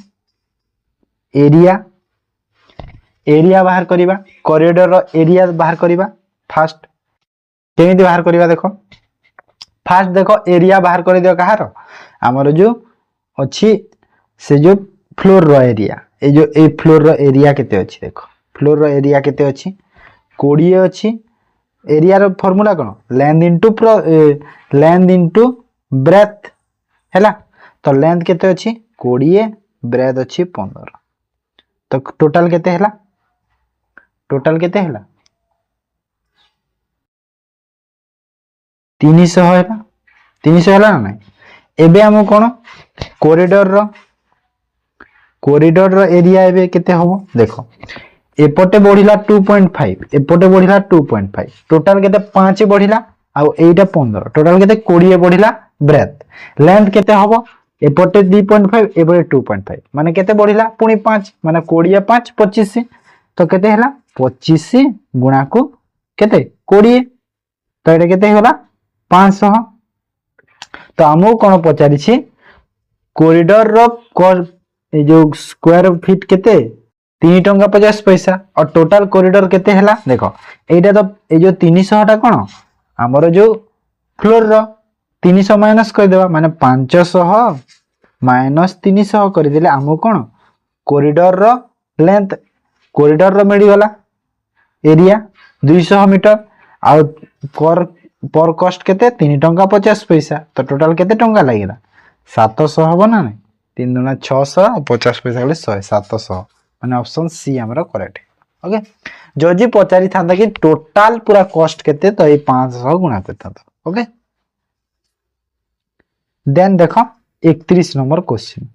एरिया बाहर करिबा कॉरिडोर रो एरिया बाहर करिबा फास्ट केमिति बाहर करिबा देखो फास्ट देखो एरिया बाहर कर दियो कहार आमर जो अच्छी से जो फ्लोर रो एरिया ए जो ए फ्लोर रो एरिया केते अछि देखो फ्लोर रो एरिया केते अछि 20 अछि एरिया रो फार्मूला कोन लेंथ इनटू ब्रेथ हैला तो लेंथ केते अछि 20 ब्रेथ अछि 15 तो टोटल केते हैला 300 हैला 300 हैला ना एबे हम कोन कोरिडोर रो एरिया एबे केते होबो देखो एपटे बढ़िला 2.5 एपटे बढ़िला 2.5 टोटल केते 5 बढ़िला आ एटा 15 टोटल केते 20 बढ़िला ब्रेथ लेंथ केते होबो एपटे 2.5 एपटे 2.5 माने केते बढ़िला पुनी 5 माने 20 5 25 तो केते हैला 25 गुणा को केते 20 तो एटा केते होला 500 तो हमो कोन पचारि छी कोरिडोर रो ए जो स्क्वायर फीट केते 3 टंका 50 पैसा और टोटल कॉरिडोर केते हैला देखो एटा तो ए जो 300 टा कोन हमरो जो फ्लोर रो 300 माइनस कर देबा माने 500 माइनस 300 कर देले हमो कोन कॉरिडोर रो लेंथ कॉरिडोर रो मिली वाला एरिया 200 मीटर आ पर कॉस्ट केते 3 टंका 50 पैसा तो टोटल केते टंका लागिला 700 हबो ना 3 दुना 600 50 पैसा गले 100 700 माने ऑप्शन सी हमरा करेक्ट ओके जजी पचारि थांदा कि टोटल पूरा कॉस्ट केते तो ए 500 गुणा करता था ओके देन देखो 31 number question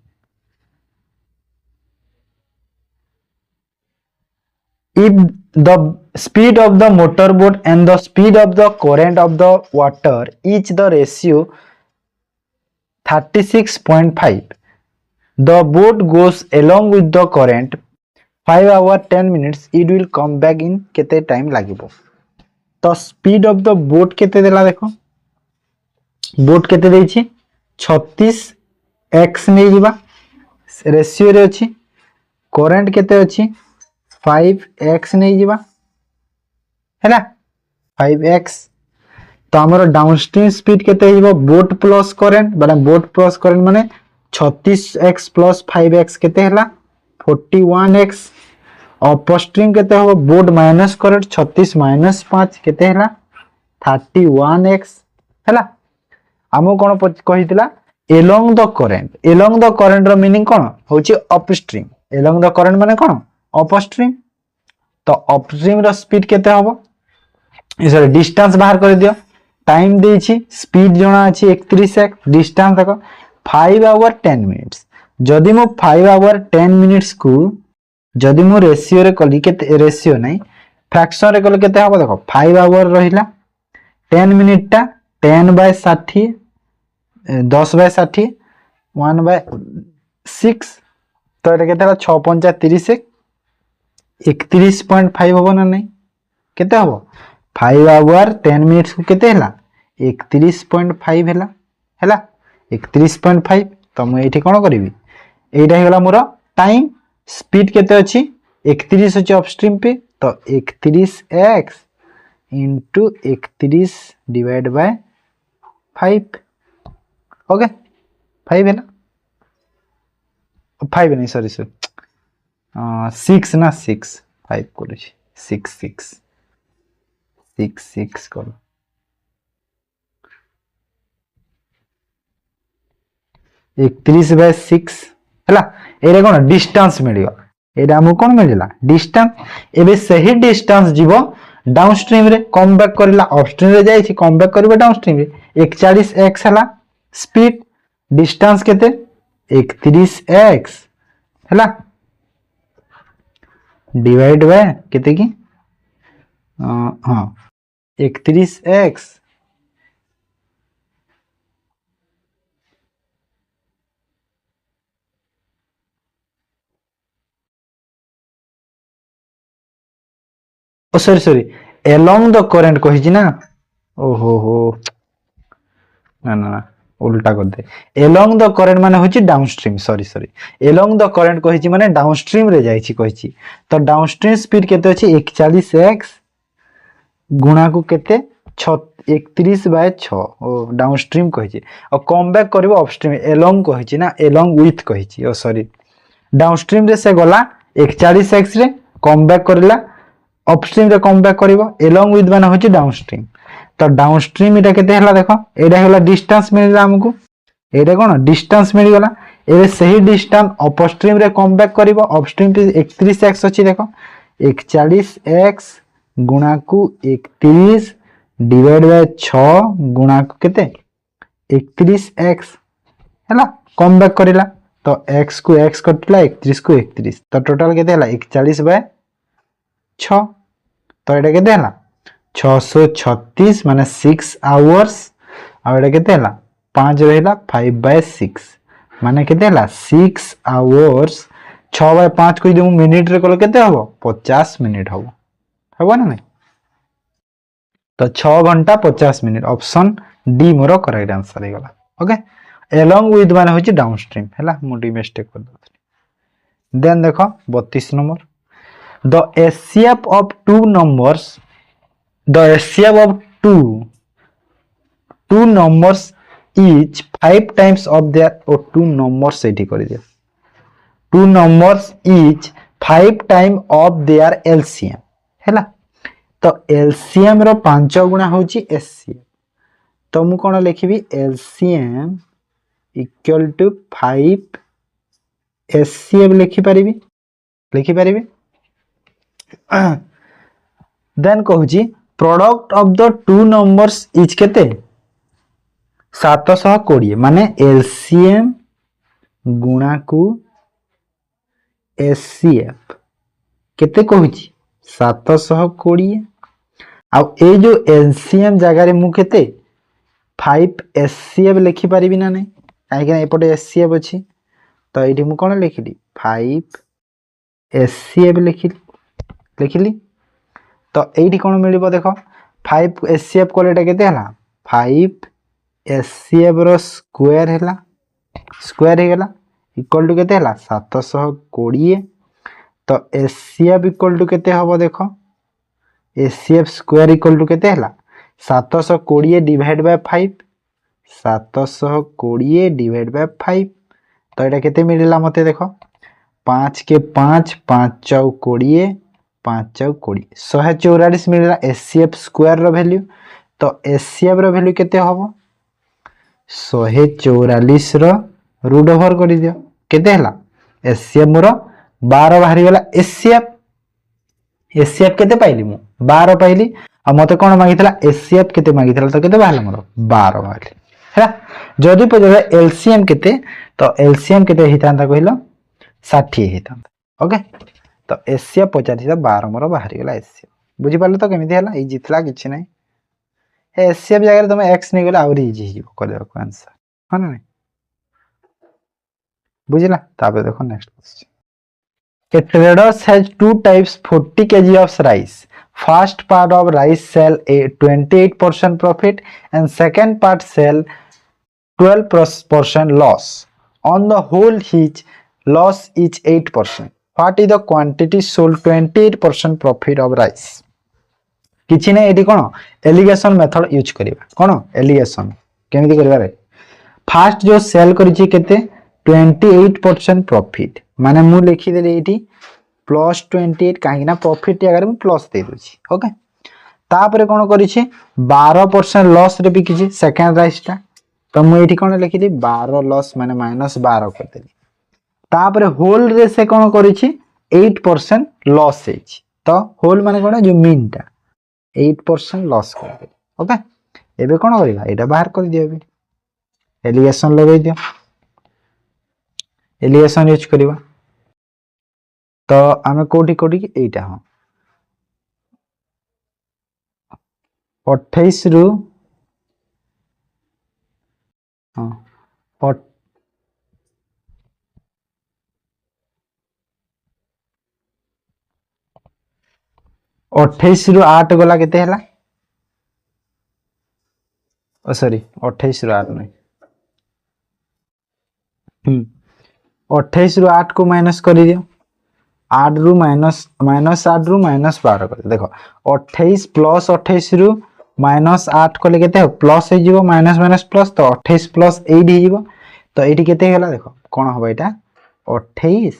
if the speed of the motorboat and the speed of the current of the water each the ratio 36.5 the boat goes along with the current 5 hours 10 minutes it will come back in केते time लागिबो तो speed of the boat केते देला देखो boat केते देछि 36 x नै जिबा ratio रे अछि करंट केते अछि 5x नै जिबा हैला 5x तो हमर डाउनस्ट्रीम स्पीड केते हिबो बोट प्लस करंट माने 36x प्लस 5x केते हैला 41x अपस्ट्रीम केते हो बोट माइनस करंट 36 माइनस 5 केते हैला 31x हैला हमो कोन कहितला एलोंग द करंट रो मीनिंग कोन होची अपस्ट्रीम एलोंग द करंट माने कोन अपस्ट्रीम तो अपस्ट्रीम रो स्पीड केते होबो सॉरी डिस्टेंस बाहर कर दियो टाइम देछि स्पीड जणा अछि 31x डिस्टेंस देखो 5 आवर 10 मिनिट्स जदि मो 5 आवर 10 मिनिट्स को जदि मो रेशियो रे कली केते रेशियो नै फ्रैक्शन रे कले केते होबो देखो 5 आवर रहिला 10 मिनिट टा 10 बाय 60 10 बाय 60 1 बाय 6 तो एटा केते 6 5 30 31.5 होबो ना नै केते होबो 5 आवर 10 मिनिट्स को केते हैला 31.5 हैला 31.5 तो मु एठी कोन करबी एटा हेला मोर टाइम स्पीड केते अछि 31 अछि अपस्ट्रीम पे तो 31x into 31 divide by 5 okay 5 है ना 5 नहीं सॉरी 6 ना 6 5 कर 6 कर 31 बाय 6 हैला एरे कोन डिस्टेंस मिलियो एटा हम कोन मिलिला डिस्टेंस एबे सही डिस्टेंस जीवो डाउनस्ट्रीम रे कम बैक करला अपस्ट्रीम रे जाई छी कम बैक करबे डाउनस्ट्रीम रे 41x हैला स्पीड डिस्टेंस केते 31x हैला डिवाइड बाय केते की हां 31x oh sorry along the current कहि ना ओहो हो ना उल्टा कर दे along the current माने होची downstream sorry along the current कहि माने डाउनस्ट्रीम रे जाई छी कहि तो डाउनस्ट्रीम स्पीड केते अछि 41x गुणा को केते 31/6 डाउनस्ट्रीम कही और कम बैक कर अपस्ट्रीम एलोंग कही ना एलोंग विथ कही ओ सॉरी डाउनस्ट्रीम रे से गला 41x रे कम बैक करला अपस्ट्रीम रे कम बैक करिवो एलोंग विथ माने होची डाउनस्ट्रीम तो डाउनस्ट्रीम एटा केते हला देखो एटा होला डिस्टेंस मिलला हमकु एटा कोन डिस्टेंस मिल गला एबे सही डिस्टेंस अपस्ट्रीम रे कम बैक करिवो अपस्ट्रीम पे 31x अछि देखो 41x गुणा को 31 डिवाइड बाय 6 गुणा को केते 31x हैला कम बैक करिला तो x को x कटला 31 को 31 तो टोटल केते हला 41/6 तो एटा केते हला 636 माने 6 आवर्स आ एटा केते हला 5 रहिला 5/6 माने केते हला 6 आवर्स 6/5 को जो मिनिट रे कल केते हबो 50 मिनिट हबो ना नहीं तो 6 घंटा 50 मिनिट ऑप्शन डी मोर करेक्ट आंसर हे गला ओके एलोंग विथ माने होची डाउनस्ट्रीम हैला मोटी मिस्टेक कर दथि देन देखो 32 number the HCF of two numbers the HCF of to numbers is 5 times of their और टू नंबर्स एठी कर दिया to numbers is 5 time of their LCM हैला तो एलसीएम रो 5 गुणा होची एचसीएफ तो मु कोन लिखिबी एलसीएम इक्वल टू 5 एचसीएफ लिखि परिबी देन कहूची product of the two numbers is केते 720 माने एलसीएम गुणा को एचसीएफ केते कहूची 720 आ ए जो एलसीएम जगह रे मु केते 5 एचसीएफ लिखि परिबी ना नै काहे कि एपटे एचसीएफ अछि तो एठी मु कोन लिखिली 5 एचसीएफ लिखिली तो एठी कोन मिलिबो देखो 5 एचसीएफ कोलेटा केते हला 5 एचसीएफ रो स्क्वायर हेला स्क्वायर हे गेला इक्वल टू केते हला 720 तो एचसीएफ इक्वल टू केते हबो देखो एचसीएफ स्क्वायर इक्वल टू केते हला 720 डिवाइड बाय 5 720 डिवाइड बाय 5 तो एटा केते मिलिला मते देखो 5 के 5 5 चौ 20 5 चौ 20 144 मिलिला एचसीएफ स्क्वायर रो वैल्यू तो एचसीएफ रो वैल्यू केते हबो 144 रो रूट ओवर कर दियो केते हला एचसीएफ मोर 12 बाहरी गला एचसीएफ केते पाइली मु 12 पाइली आ मते कोन मागितला एचसीएफ केते मागितला तो केते बाहला मोर 12 बाहली हैला जदी पजरे एलसीएम केते तो एलसीएम केते हितांता कहिलो 60 हितांता ओके तो एचसीएफ 50 12 मोर बाहरी गला एचसीएफ बुझी पालो तो केमिति हला ई जितला किछि नै एचसीएफ जगह तुम एक्स नहीं गला और इजी हिजो कर को आंसर है ना बुझला ताबे देखो next question A traders has two types 40 kg of rice. First part of rice sell a 28% profit and second part sell 12% loss. On the whole his loss is 8%. What is the quantity sold 28% profit of rice? किछि नै एठी कोन allegation method use करिबा कोन allegation केमिति करिबा रे first जो cell करिछि केते 28% profit माने मु लिखि देले एठी +28 काहे ना प्रॉफिट अगर मु प्लस दे दोछि ओके तापरे कोन करिछि 12% लॉस रे बिकिछि सेकंड राइस ता तो मु एठी कोन लिखि दे 12 लॉस माने -12 कर देली तापरे होल रे से कोन करिछि 8% लॉस हेछि तो होल माने कोन जो मीन ता 8% लॉस कर दे ओके एबे कोन करिबा एटा बाहर कर दियो बे एलिगेशन लगै दियो एलिगेशन यूज करिबा तो आमे कोठी कोठी की एटा ह 28 रु हां 28 रु 8 गला केते हला ओ सॉरी 28 रु 8 नै 28 रु 8 को माइनस कर दियो 8 रु -8 रु -12 कर देखो 28 + 28 रु माइनस 8 कले केते हो प्लस हे जीवो माइनस माइनस प्लस तो 28 प्लस 8 हे जीवो तो एठी केते होला देखो कोन होबा एटा 28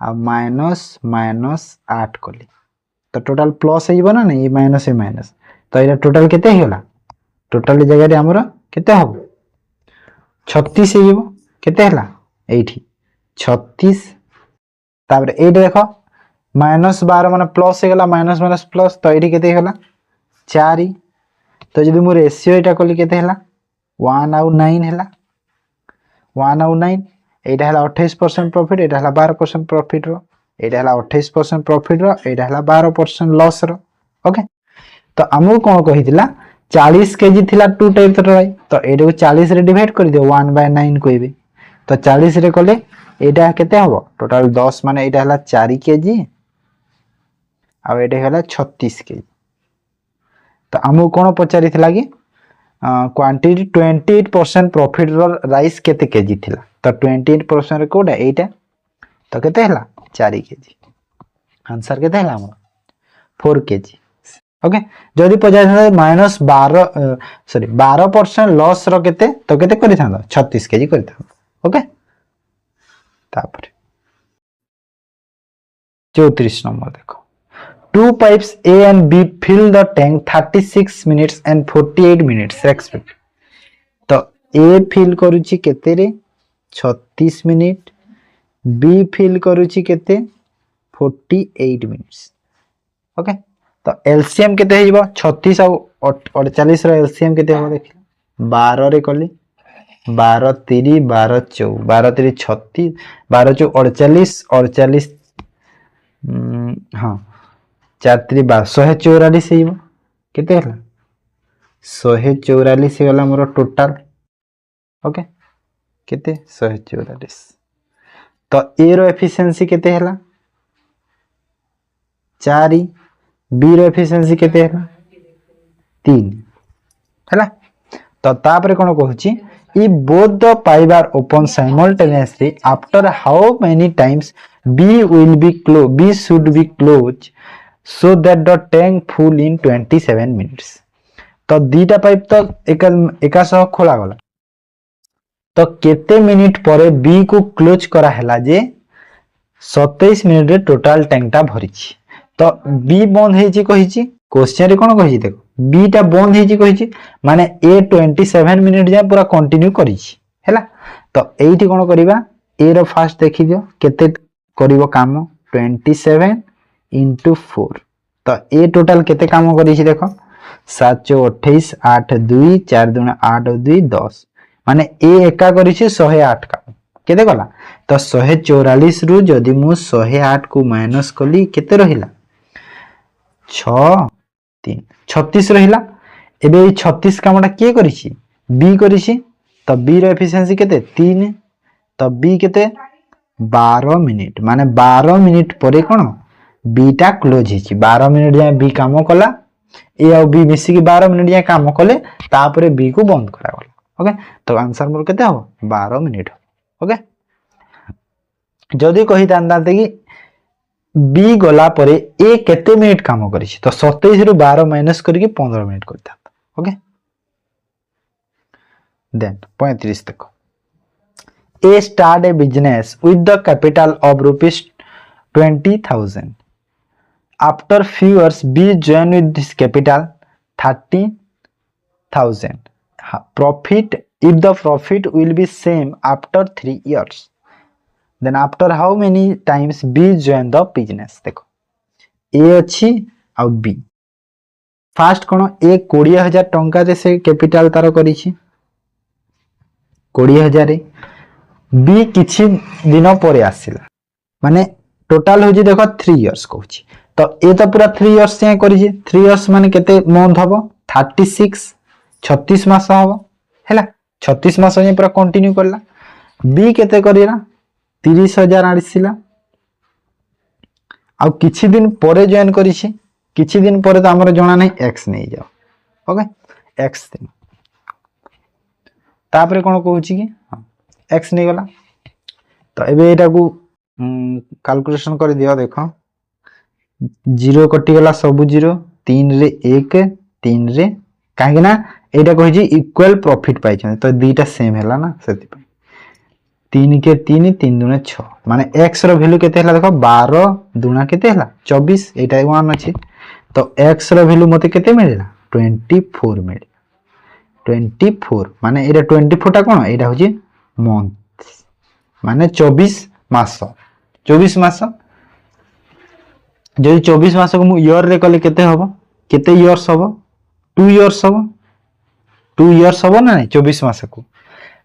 आ माइनस माइनस 8 कले तो टोटल प्लस हे जीवो ना नहीं माइनस हे माइनस तो एटा टोटल केते होला टोटल जगह रे हमरो केते हो 36 हे जीवो केते होला एठी 36 तापर ए देखो माइनस 12 माने प्लस हे गला माइनस माइनस प्लस तो एठी केते होला 4 तो जदि मो रेशियो एटा कली केते हला 1 आउ 9 हला 1 आउ 9 एटा हला 28% प्रॉफिट एटा हला 12% प्रॉफिट रो एटा हला 28% प्रॉफिट रो एटा हला 12% लॉस रो ओके तो हमहु कोन कहितला 40 केजी थिला 2 टाइप रो तो एटा को 40 रे डिवाइड कर दियो 1/9 कहबे तो 40 रे कले एटा केते हबो टोटल 10 माने एटा हला 4 केजी आ एटा हला 36 केजी तो आमको कौन पचारि कि क्वांटिटी 28% प्रॉफिट रो राइस केते केजी थिला तो 28% कोडा एटा तो केते हला 4 केजी आंसर केते हला हमर 4 केजी ओके जदी पचारि माइनस 12% लॉस रो केते तो केते करि थांदा 36 केजी करि थांदा ओके तापर 34 नंबर देखो Two pipes A and B fill the tank 36 minutes and 48 minutes respectively. तो A fill करूची केते रे 36 मिनिट B fill करूची केते 48 minutes ओके तो LCM केते हे जीवो 36 और 48 रो LCM केते हो देखि 12 रे कली 12 3 12 4 12 3 36 12 4 48 48 हां 4 3 144 हेइबो केते हला 144 होला मोर टोटल ओके केते 144 तो ए रो एफिशिएंसी केते हला 4 बी रो एफिशिएंसी केते हला 3 हला तो तापर कोन कहूची if both the pipe are open simultaneously after how many times b should be closed so that the tank full in 27 minutes तो दीटा पाइप तो एका सह खोला गला तो केते मिनिट परे बी को क्लोज करा हैला जे 27 मिनिट रे टोटल टैंक टा भरिछि तो बी बंद हेछि कहिछि क्वेश्चन रे कोन कहिछि देखो बी टा बंद हेछि कहिछि माने ए 27 मिनिट जा पूरा कंटिन्यू करिछि हैला तो एठी कोन करिबा ए रो फास्ट देखि दियो केते करिवो काम 27 into 4 तो ए टोटल केते काम करिछि देखो 7 28 8 2 4 2 8 2 10 माने ए एका करिछि 108 काम केते गला तो 144 रु जदी मु 108 को माइनस कली केते रहिला 6 3 36 रहिला एबे 36 कामटा के करिछि बी करिछि तो बी रो एफिशिएंसी केते 3 तो बी केते 12 मिनिट माने 12 मिनिट परे कोन बीटा क्लोज हिची 12 मिनिट जाय बी काम कला ए और बी मिसी की 12 मिनिट जाय काम कले तापरे बी को बंद करा गला ओके तो आंसर मोर केते हो 12 मिनिट ओके जदी कहि दांदाते कि बी गला परे ए केते मिनिट काम करिछि तो 27 रु 12 माइनस करके 15 मिनिट करता ओके देन 35 देखो A start a business with the capital of rupees 20,000. After few years, B join with this capital 30,000. Profit if the profit will be same after 3 years. Then after how many times B join the business? देखो A अच्छी और B. First कौन A 20,000 टंका रे से capital तार करिछि 20,000 B किछि दिन परे आसिला माने टोटल होजी देखो 3 इयर्स कहूची तो ए तो पूरा 3 इयर्स से करिछि 3 इयर्स माने केते मंथ हबो 36 36 मास हबो हैला 36 मास जे पूरा कंटिन्यू करला बी केते करिला 30,000 आसिला आ किछि दिन परे जॉइन करिछि किछि दिन परे तो हमर जणा नै x नै जाओ ओके x दिन तापरे कोन कहूची कि x नहीं गला तो एबे एटा को कैलकुलेशन कर दियो देखो 0 कटि गला सब 0 3 रे 1 3 रे कहीं ना एटा कहि इक्वल प्रॉफिट पाई तो दीटा सेम है ना से 3 के 3 3 दुने 6 माने x रो वैल्यू केते हला देखो 12 दुना केते हला 24 एटा 1 अछि तो x रो वैल्यू मते केते मिलला 24 मिल 24 माने एटा 24 टा कोन एटा होची मंथ माने 24 मास 24 मास जदि 24 मास को मु ईयर रे कले केते हबो केते इयर्स हबो 2 इयर्स हबो 2 इयर्स हबो ना 24 मास को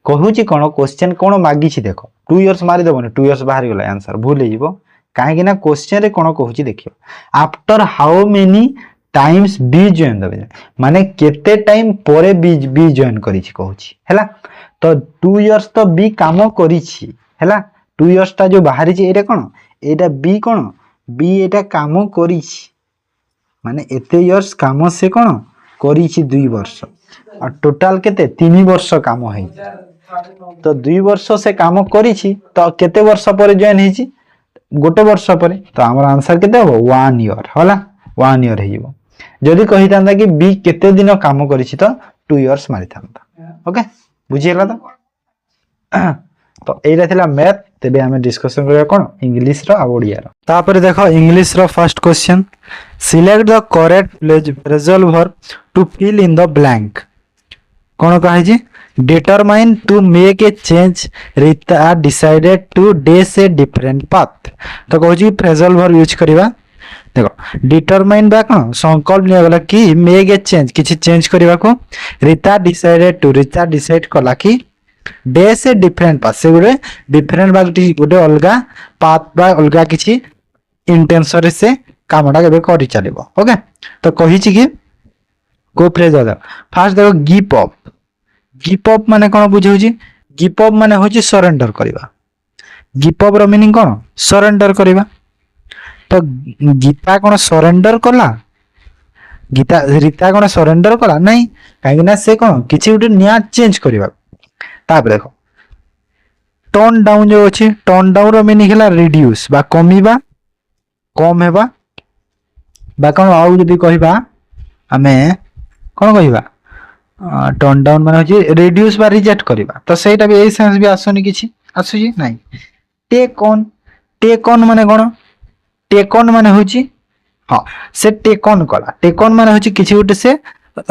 कहूची कोन क्वेश्चन कोन मागी छी देखो 2 इयर्स मारी देबो 2 इयर्स बाहर गेला आंसर भूल हे जीवो काहे कि ना क्वेश्चन रे कोन कहूची देखियो after how many times B join दबे माने केते टाइम परे बी जॉइन करी छी कहूची हैला तो 2 इयर्स तो बी काम करी छी हैला 2 इयर्स ता जो बाहरी छी एटा कोन एटा बी कोन बी एटा काम करी छी माने एते इयर्स काम से कोन करी छी 2 वर्ष और टोटल केते 3 वर्ष काम है तो 2 वर्ष से काम करी छी तो केते वर्ष पर जॉइन हे छी गोटे वर्ष पर तो हमर आंसर केते हो 1 ईयर होला 1 ईयर हे जीवो जदी कहि तांदा कि बी केते दिन काम करी छी तो 2 इयर्स मारि थांदा ओके बुझियला तो एटा थिला मैथ तेबे हमें डिस्कशन करिया कोन इंग्लिश रो आ ओडिया रो तापर देखो इंग्लिश रो first question select the correct resolver to fill in the blank कोन कहे जी determine to make a change Rita decided to डेस ए डिफरेंट पाथ तो कहू जी फ्रेजल वर्ब यूज करिवा देखो डिटरमाइन बा कोन संकल्प लिया गला कि मेक ए चेंज किछि चेंज करिवा को Rita decided to Rita decide कला कि डेस ए डिफरेंट पाथ से गुडे डिफरेंट बा गुडे अलगा पाथ बा अलगा किछि इंटेंशन से कामडा केबे करि चलिबो ओके तो कहि छि कि को फ्रेज होगा फास्ट देखो गिव अप माने कोन बुझौ छी गिव अप माने होची सरेंडर करबा गिव अप रो मीनिंग कोन सरेंडर करबा तो गीता कोन सरेंडर कला गीता रीता कोन सरेंडर कला नहीं काहे ना से कोन किछि उटे निया चेंज करबा तापर देखो टर्न डाउन जो अछि टर्न डाउन रो मीनिंग हला रिड्यूस बा कमीबा कम हेबा बा कोन आउ जदी कहबा हमें कोन कहबा टर्न डाउन माने होची रिड्यूस बा रिजेक्ट करबा तो सेटा भी ए सेंस भी आसोनी किछि आसुजी नाही टेक ऑन माने कोन टेक ऑन माने होची हां से टेक ऑन कला टेक ऑन माने होची किछि उटे से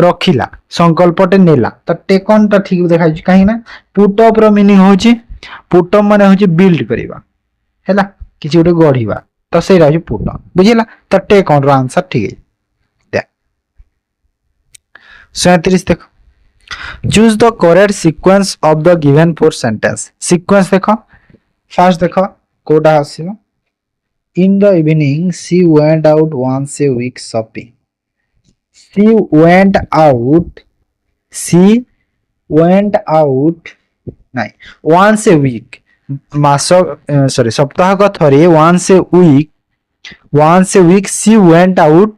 रखिला संकल्पटे नेला तो टेक ऑन तो ठीक देखाइ छी काहे ना पुट अप रो मीनिंग होची पुट अप माने होची बिल्ड करबा हैला किछि उटे गढिबा तो सेटा होची पुट अप बुझिला तो टेक ऑन रो आंसर ठीक है 37 देखो choose the correct sequence of the given four sentence sequence देखो first देखो कोडा आसीबो in the evening she went out once a week shopping she went out नहीं once a week मासो sorry सप्ताह का थरे once a week she went out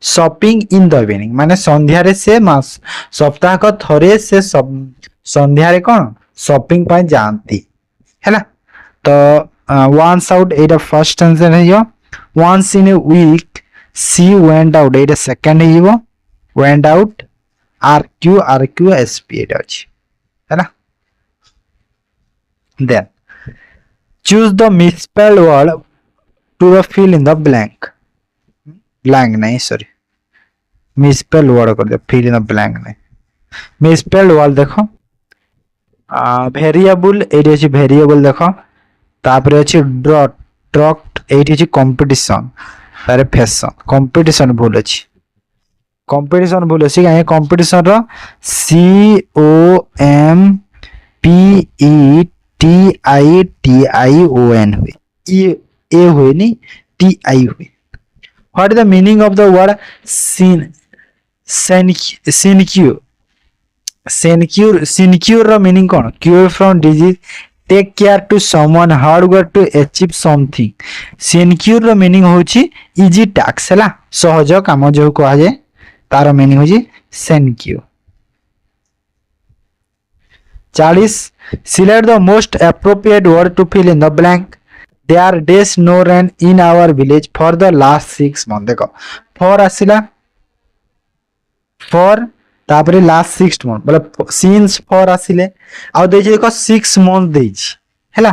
shopping in the evening माने संध्या रे से मास सप्ताह का थरे से संध्या रे कोन शॉपिंग पाए जानती हैला तो वंस आउट एटा फर्स्ट आंसर है यो once in a week she went out एटा सेकंड है यो went out R Q S P एटा अछि हैला then choose the misspelled word to the fill in the blank नहीं सॉरी मिसस्पेल्ड वर्ड कर दे फिल इन द ब्लैंक नहीं मिसस्पेल्ड वर्ड देखो वेरिएबल एडी अछि वेरिएबल देखो तापर अछि ट्रक्ट एडी अछि कंपटीशन तारे फैशन कंपटीशन भूल अछि काहे competition row C O M P E T I O N हुए ए हुए नहीं T I हुए What is the meaning of the word sinecure row meaning cone cure from disease take care to someone hard work to achieve something sinecure row meaning होची easy task हैला सहज काम जो कहा जाय तार meaning होची sinecure 40 select the most appropriate word to fill in the blank There days no rain in our village for the last 6 months देखो for आसिला फॉर तापर लास्ट 6 मंथ बोले सिंस फॉर आसिले आ देछि देखो 6 मंथ देछि हैला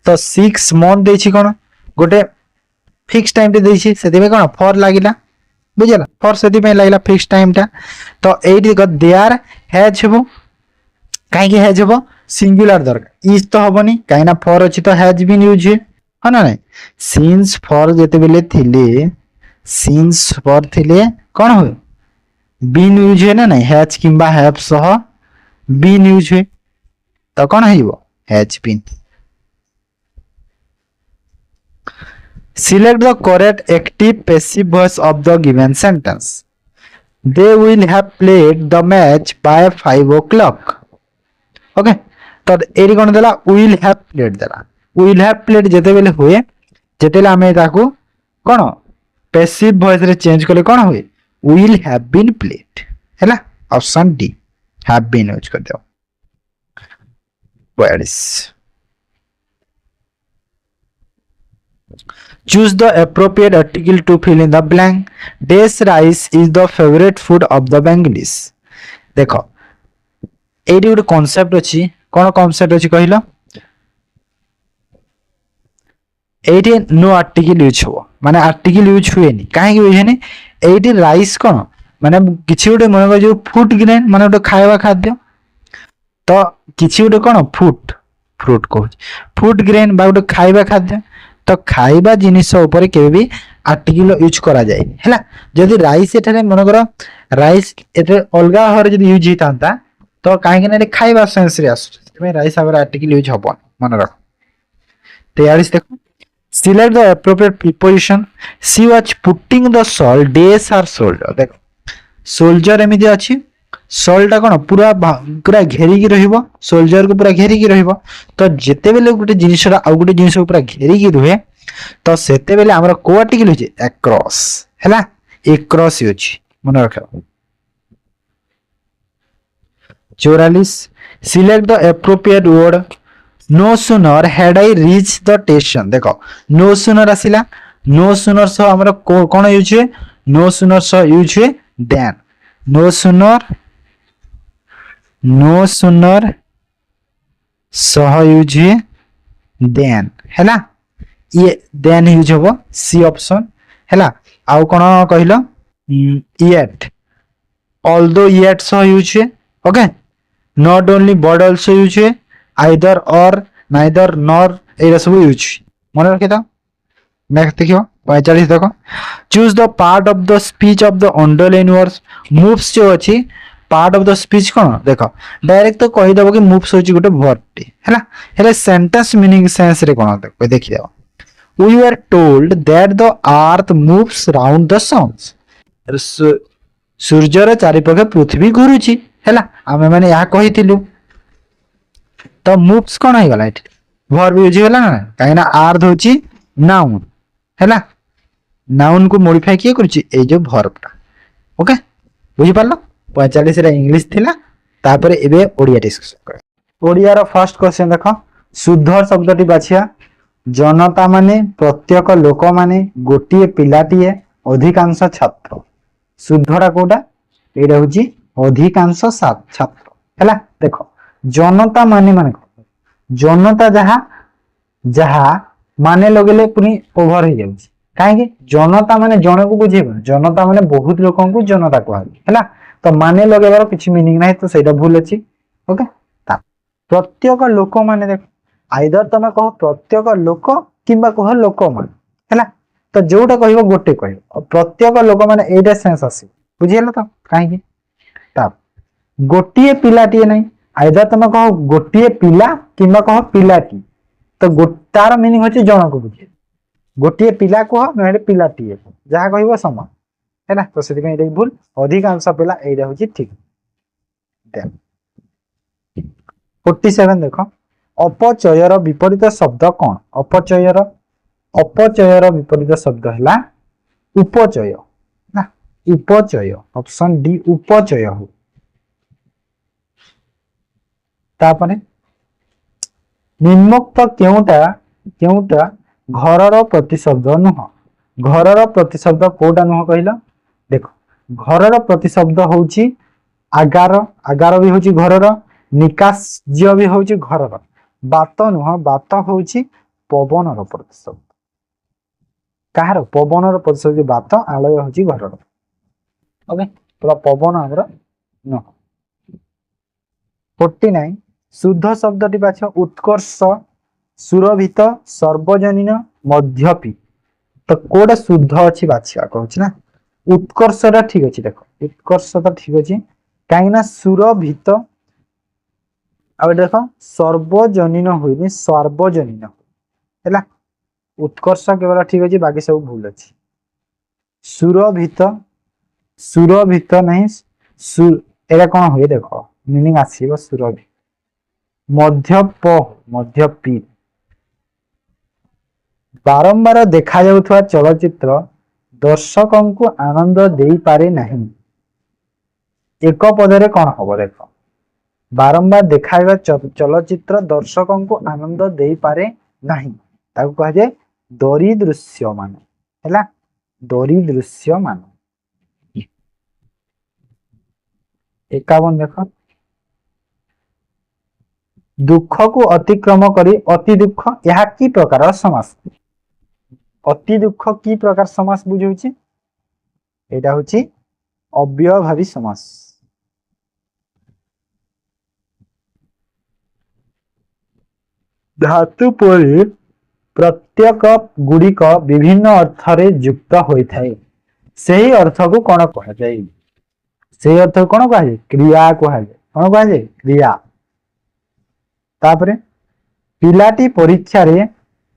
तो 6 मंथ देछि कोन गोटे फिक्स टाइम टे देछि सेति में कोन फॉर लागिला बुझला फॉर सेति में लागिला फिक्स टाइम टा तो एठी देखो देयर हैज हबो काहे कि हैज हबो सिंगुलर दरकार इज तो हबनी काहे ना फॉर अछि तो हैज बीन यूज है ना नहीं सिंस फॉर जेते बेले थिले सिंस फॉर थिले कोन हो बीन यूज है ना नहीं हैज किंबा हैव सह बीन यूज है तो कोन हेबो has been select the correct active passive voice of the given sentence they will have played the match by 5 o'clock okay तो एरी कोन देला will have played देला will have played जेते बेले होए जेतेले हमें ताको कोन पैसिव वॉइस रे चेंज करले कोन होए will have been played हैला option D have been use कर दो words choose the appropriate article to fill in the blank dash rice is the favorite food of the Bengalis देखो AD ଗୋଟେ concept अछि कोन concept अछि कहिलो AD no article use हो माने article use हुए नहीं काहे कि बुझेनी एडी राइस कोन माने किछि ଗୋଟେ मन जो फूड ग्रेन माने ଗୋଟେ खाଇବା खाद्य तो किछि ଗୋଟେ कोन फ्रूट कहू फूड ग्रेन बा ଗୋଟେ खाଇବା खाद्य तो खाइबा जिनिस ऊपर केबे भी आर्टिकल यूज करा जाय हैला जदी राइस एठारे मन करो राइस एटे अलगा हर जदी यूज हितांता तो काहे कि ने खाइबा सेंस रे आसु में राइस आवर आर्टिकल यूज हबो मन रख तैयारी से देखो select the appropriate preposition she was putting the salt dash her shoulder देखो सोल्जर एमिति अछि सोल टा कोन पूरा पूरा घेरी की रहइबो सोल्जर को पूरा घेरी की रहइबो तो जेते बेले गुटे जिनिसरा आ गुटे जिनिस पूरा घेरी की रहे तो सेते बेले हमरा को आर्टिकल होचे अक्रॉस हैला अक्रॉस होची मन रखो 44 select the appropriate word no sooner had I reached the station देखो no sooner आसिला no sooner सो हमरा कोन यूज है no sooner सो यूज है than no sooner सह यूज है देन हैला ये देन यूज हबो सी ऑप्शन हैला आउ कोन कहिलो येट ऑल्दो येट सह यूज है okay not only but also use है आइदर और नाइदर नॉर एरा सब यूज मन रखि दो नेक्स्ट देखियो 45 देखो choose the part of the speech of the underline words moves जो अछि पार्ट ऑफ द स्पीच कोन देखो डायरेक्ट तो कहि दबो कि मूव्स होची गुटे वर्ब टी हैला हेले सेंटेंस मीनिंग सेंस रे कोन देखो देखि दो we were told that the earth moves round the sun सूर्यर चारिपाखे पृथ्वी घुरुची हैला हमें माने या कहितिलु तो मूव्स कोन हे गला एठी वर्ब यूज होला ना काहे ना अर्थ होची नाउन हैला नाउन को मॉडिफाई किए करछि ए जो वर्ब टा ओके बुझि पारलो 45 रे इंग्लिश थिला तापर एबे ओडिया डिस्कशन कर ओडिया रो फर्स्ट क्वेश्चन देखो शुद्ध शब्दटी बाछिया जनता माने प्रत्येक लोक माने गोटिए पिलाटिए अधिकांश छात्र शुद्धरा कोटा एटा होची अधिकांश छात्र हैला देखो जनता माने जनता जहा माने लगेले पुनी ओभर हो जाउची काहे कि जनता माने जने को बुझेबो जनता माने बहुत लोकन को जनता को हैला तो माने लगेबार किछि मीनिंग नाही तो सेटा भूल अछि ओके ता प्रत्येक लोक माने देख आइदर तमे कहो प्रत्येक लोक किबा कहो लोक मान हैला तो जोटा कहबो गोटे कहबो प्रत्येक लोक माने एटा सेंस आसी बुझियला तो काहे कि ता गोटिए पिलाटिए नाही आइदर तमे कहो गोटिए पिला किबा कहो पिलाटी तो तार मीनिंग होची जन को बुझे गोटिए पिला कहो नहे पिलाटिए जहा कहबो समान हैना तो सेति में एटा भूल अधिकांश पिला एटा होची ठीक देन 47 देखो अपचयर विपरीत शब्द कोन अपचयर विपरीत शब्द हला उपचय ना उपचय ऑप्शन डी उपचय हो तापने निम्नोक्त केउटा घरर प्रतिशब्द नुह घरर प्रतिशब्द कोटा नुह कहिला देखो घरर प्रतिशब्द होउची आगार, आगार भी होउची घरर, निकास्य भी होउची घरर, बात नुह बात होउची पवनर प्रतिशब्द। कहार पवनर प्रतिशब्द बात, आलय होउची घरर। ओके पूरा पवन हमर न। 49 शुद्ध शब्दटी बाछ उत्कर्ष, सुरभित, सर्वजनीन, मध्यपी। तो कोड शुद्ध अच्छी बाछिया कहूछ ना। उत्कर्षटा ठीक अछि देखो, उत्कर्षटा ठीक अछि काहे ना सुरभित आ देखो सर्वजनीन होइनी सार्वजनीन हैला। उत्कर्ष केवल ठीक अछि बाकी सब भूल अछि। सुरभित, सुरभित नहीं सुर एरा कोन होय देखो मीनिंग आसीबो सुरभित। मध्यप मध्यपी बारंबार देखा जाउथवा चलचित्र दर्शकों को आनंद देई पारे नहीं। एक पदरे कौन हम देख बारंबार देखा चलचित्र दर्शकों को आनंद देई पारे नहीं ताको कह जाए दरिदृश्यमान हैला। दरिदृश्यमान 51 देख दुख को अतिक्रम करी अति दुख यह कि प्रकार समास। अति दुख की प्रकार समास बुझौछि एटा होछि अव्ययभावी समास। धातु परे प्रत्येक गुड़िक विभिन्न अर्थरे युक्त होइथाय सेही अर्थ को कोन कहा जाय। सेही अर्थ को कोन कहा जाय क्रिया कहा जाय। कोन कहा जाय क्रिया। तापरे पिलाटी परीक्षा रे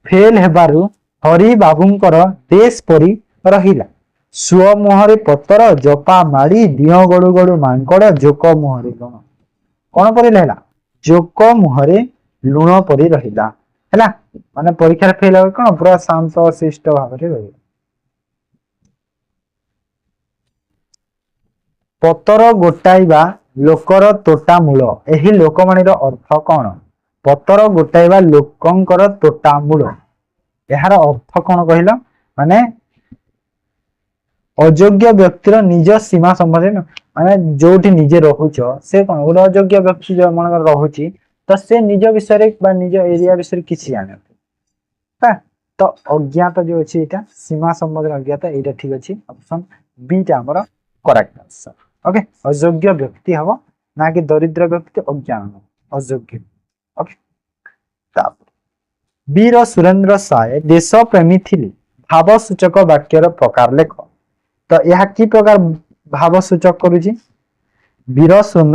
फेल हेबारु हरि बाबूंकर देश परी रहिला। सुअ मुहरे पतर जपा मारी दिह गड़ु गड़ु मांकड़ जोक मुहरे लुण। कौन परी रहिला जोक मुहरे लुण परी रहिला हैला। माने परीक्षा फेल हो कौन पूरा शांत शिष्ट भाव रे रहिला। पतर गोटाइबा लोकर तोटा मूल एही लोकमाणीर अर्थ कौन। पतर गोटाइबा लोकंकर तोटा मूल यार अर्थ कौन कहला माने अयोग्य व्यक्तिर निज सीमा संबंधी माने जोठी निजे रहुछ से कौन गोटे अयोग्य व्यक्ति जो मन रहुची तो से निज विषय बा निज एरिया विषय किछि जाने तो अज्ञात जो अछि एटा सीमा संबंधी अज्ञात एटा ठीक अछि। ऑप्शन बी टा हमर करेक्ट आंसर। ओके अयोग्य व्यक्ति हबो ना कि दरिद्र व्यक्ति अज्ञान अयोग्य। ओके वीर सुरेंद्र साय देश प्रेमी थिले भावसूचक वाक्यर प्रकार लेख। तो यह कि प्रकार भावसूचक करूची वीर सुरेंद्र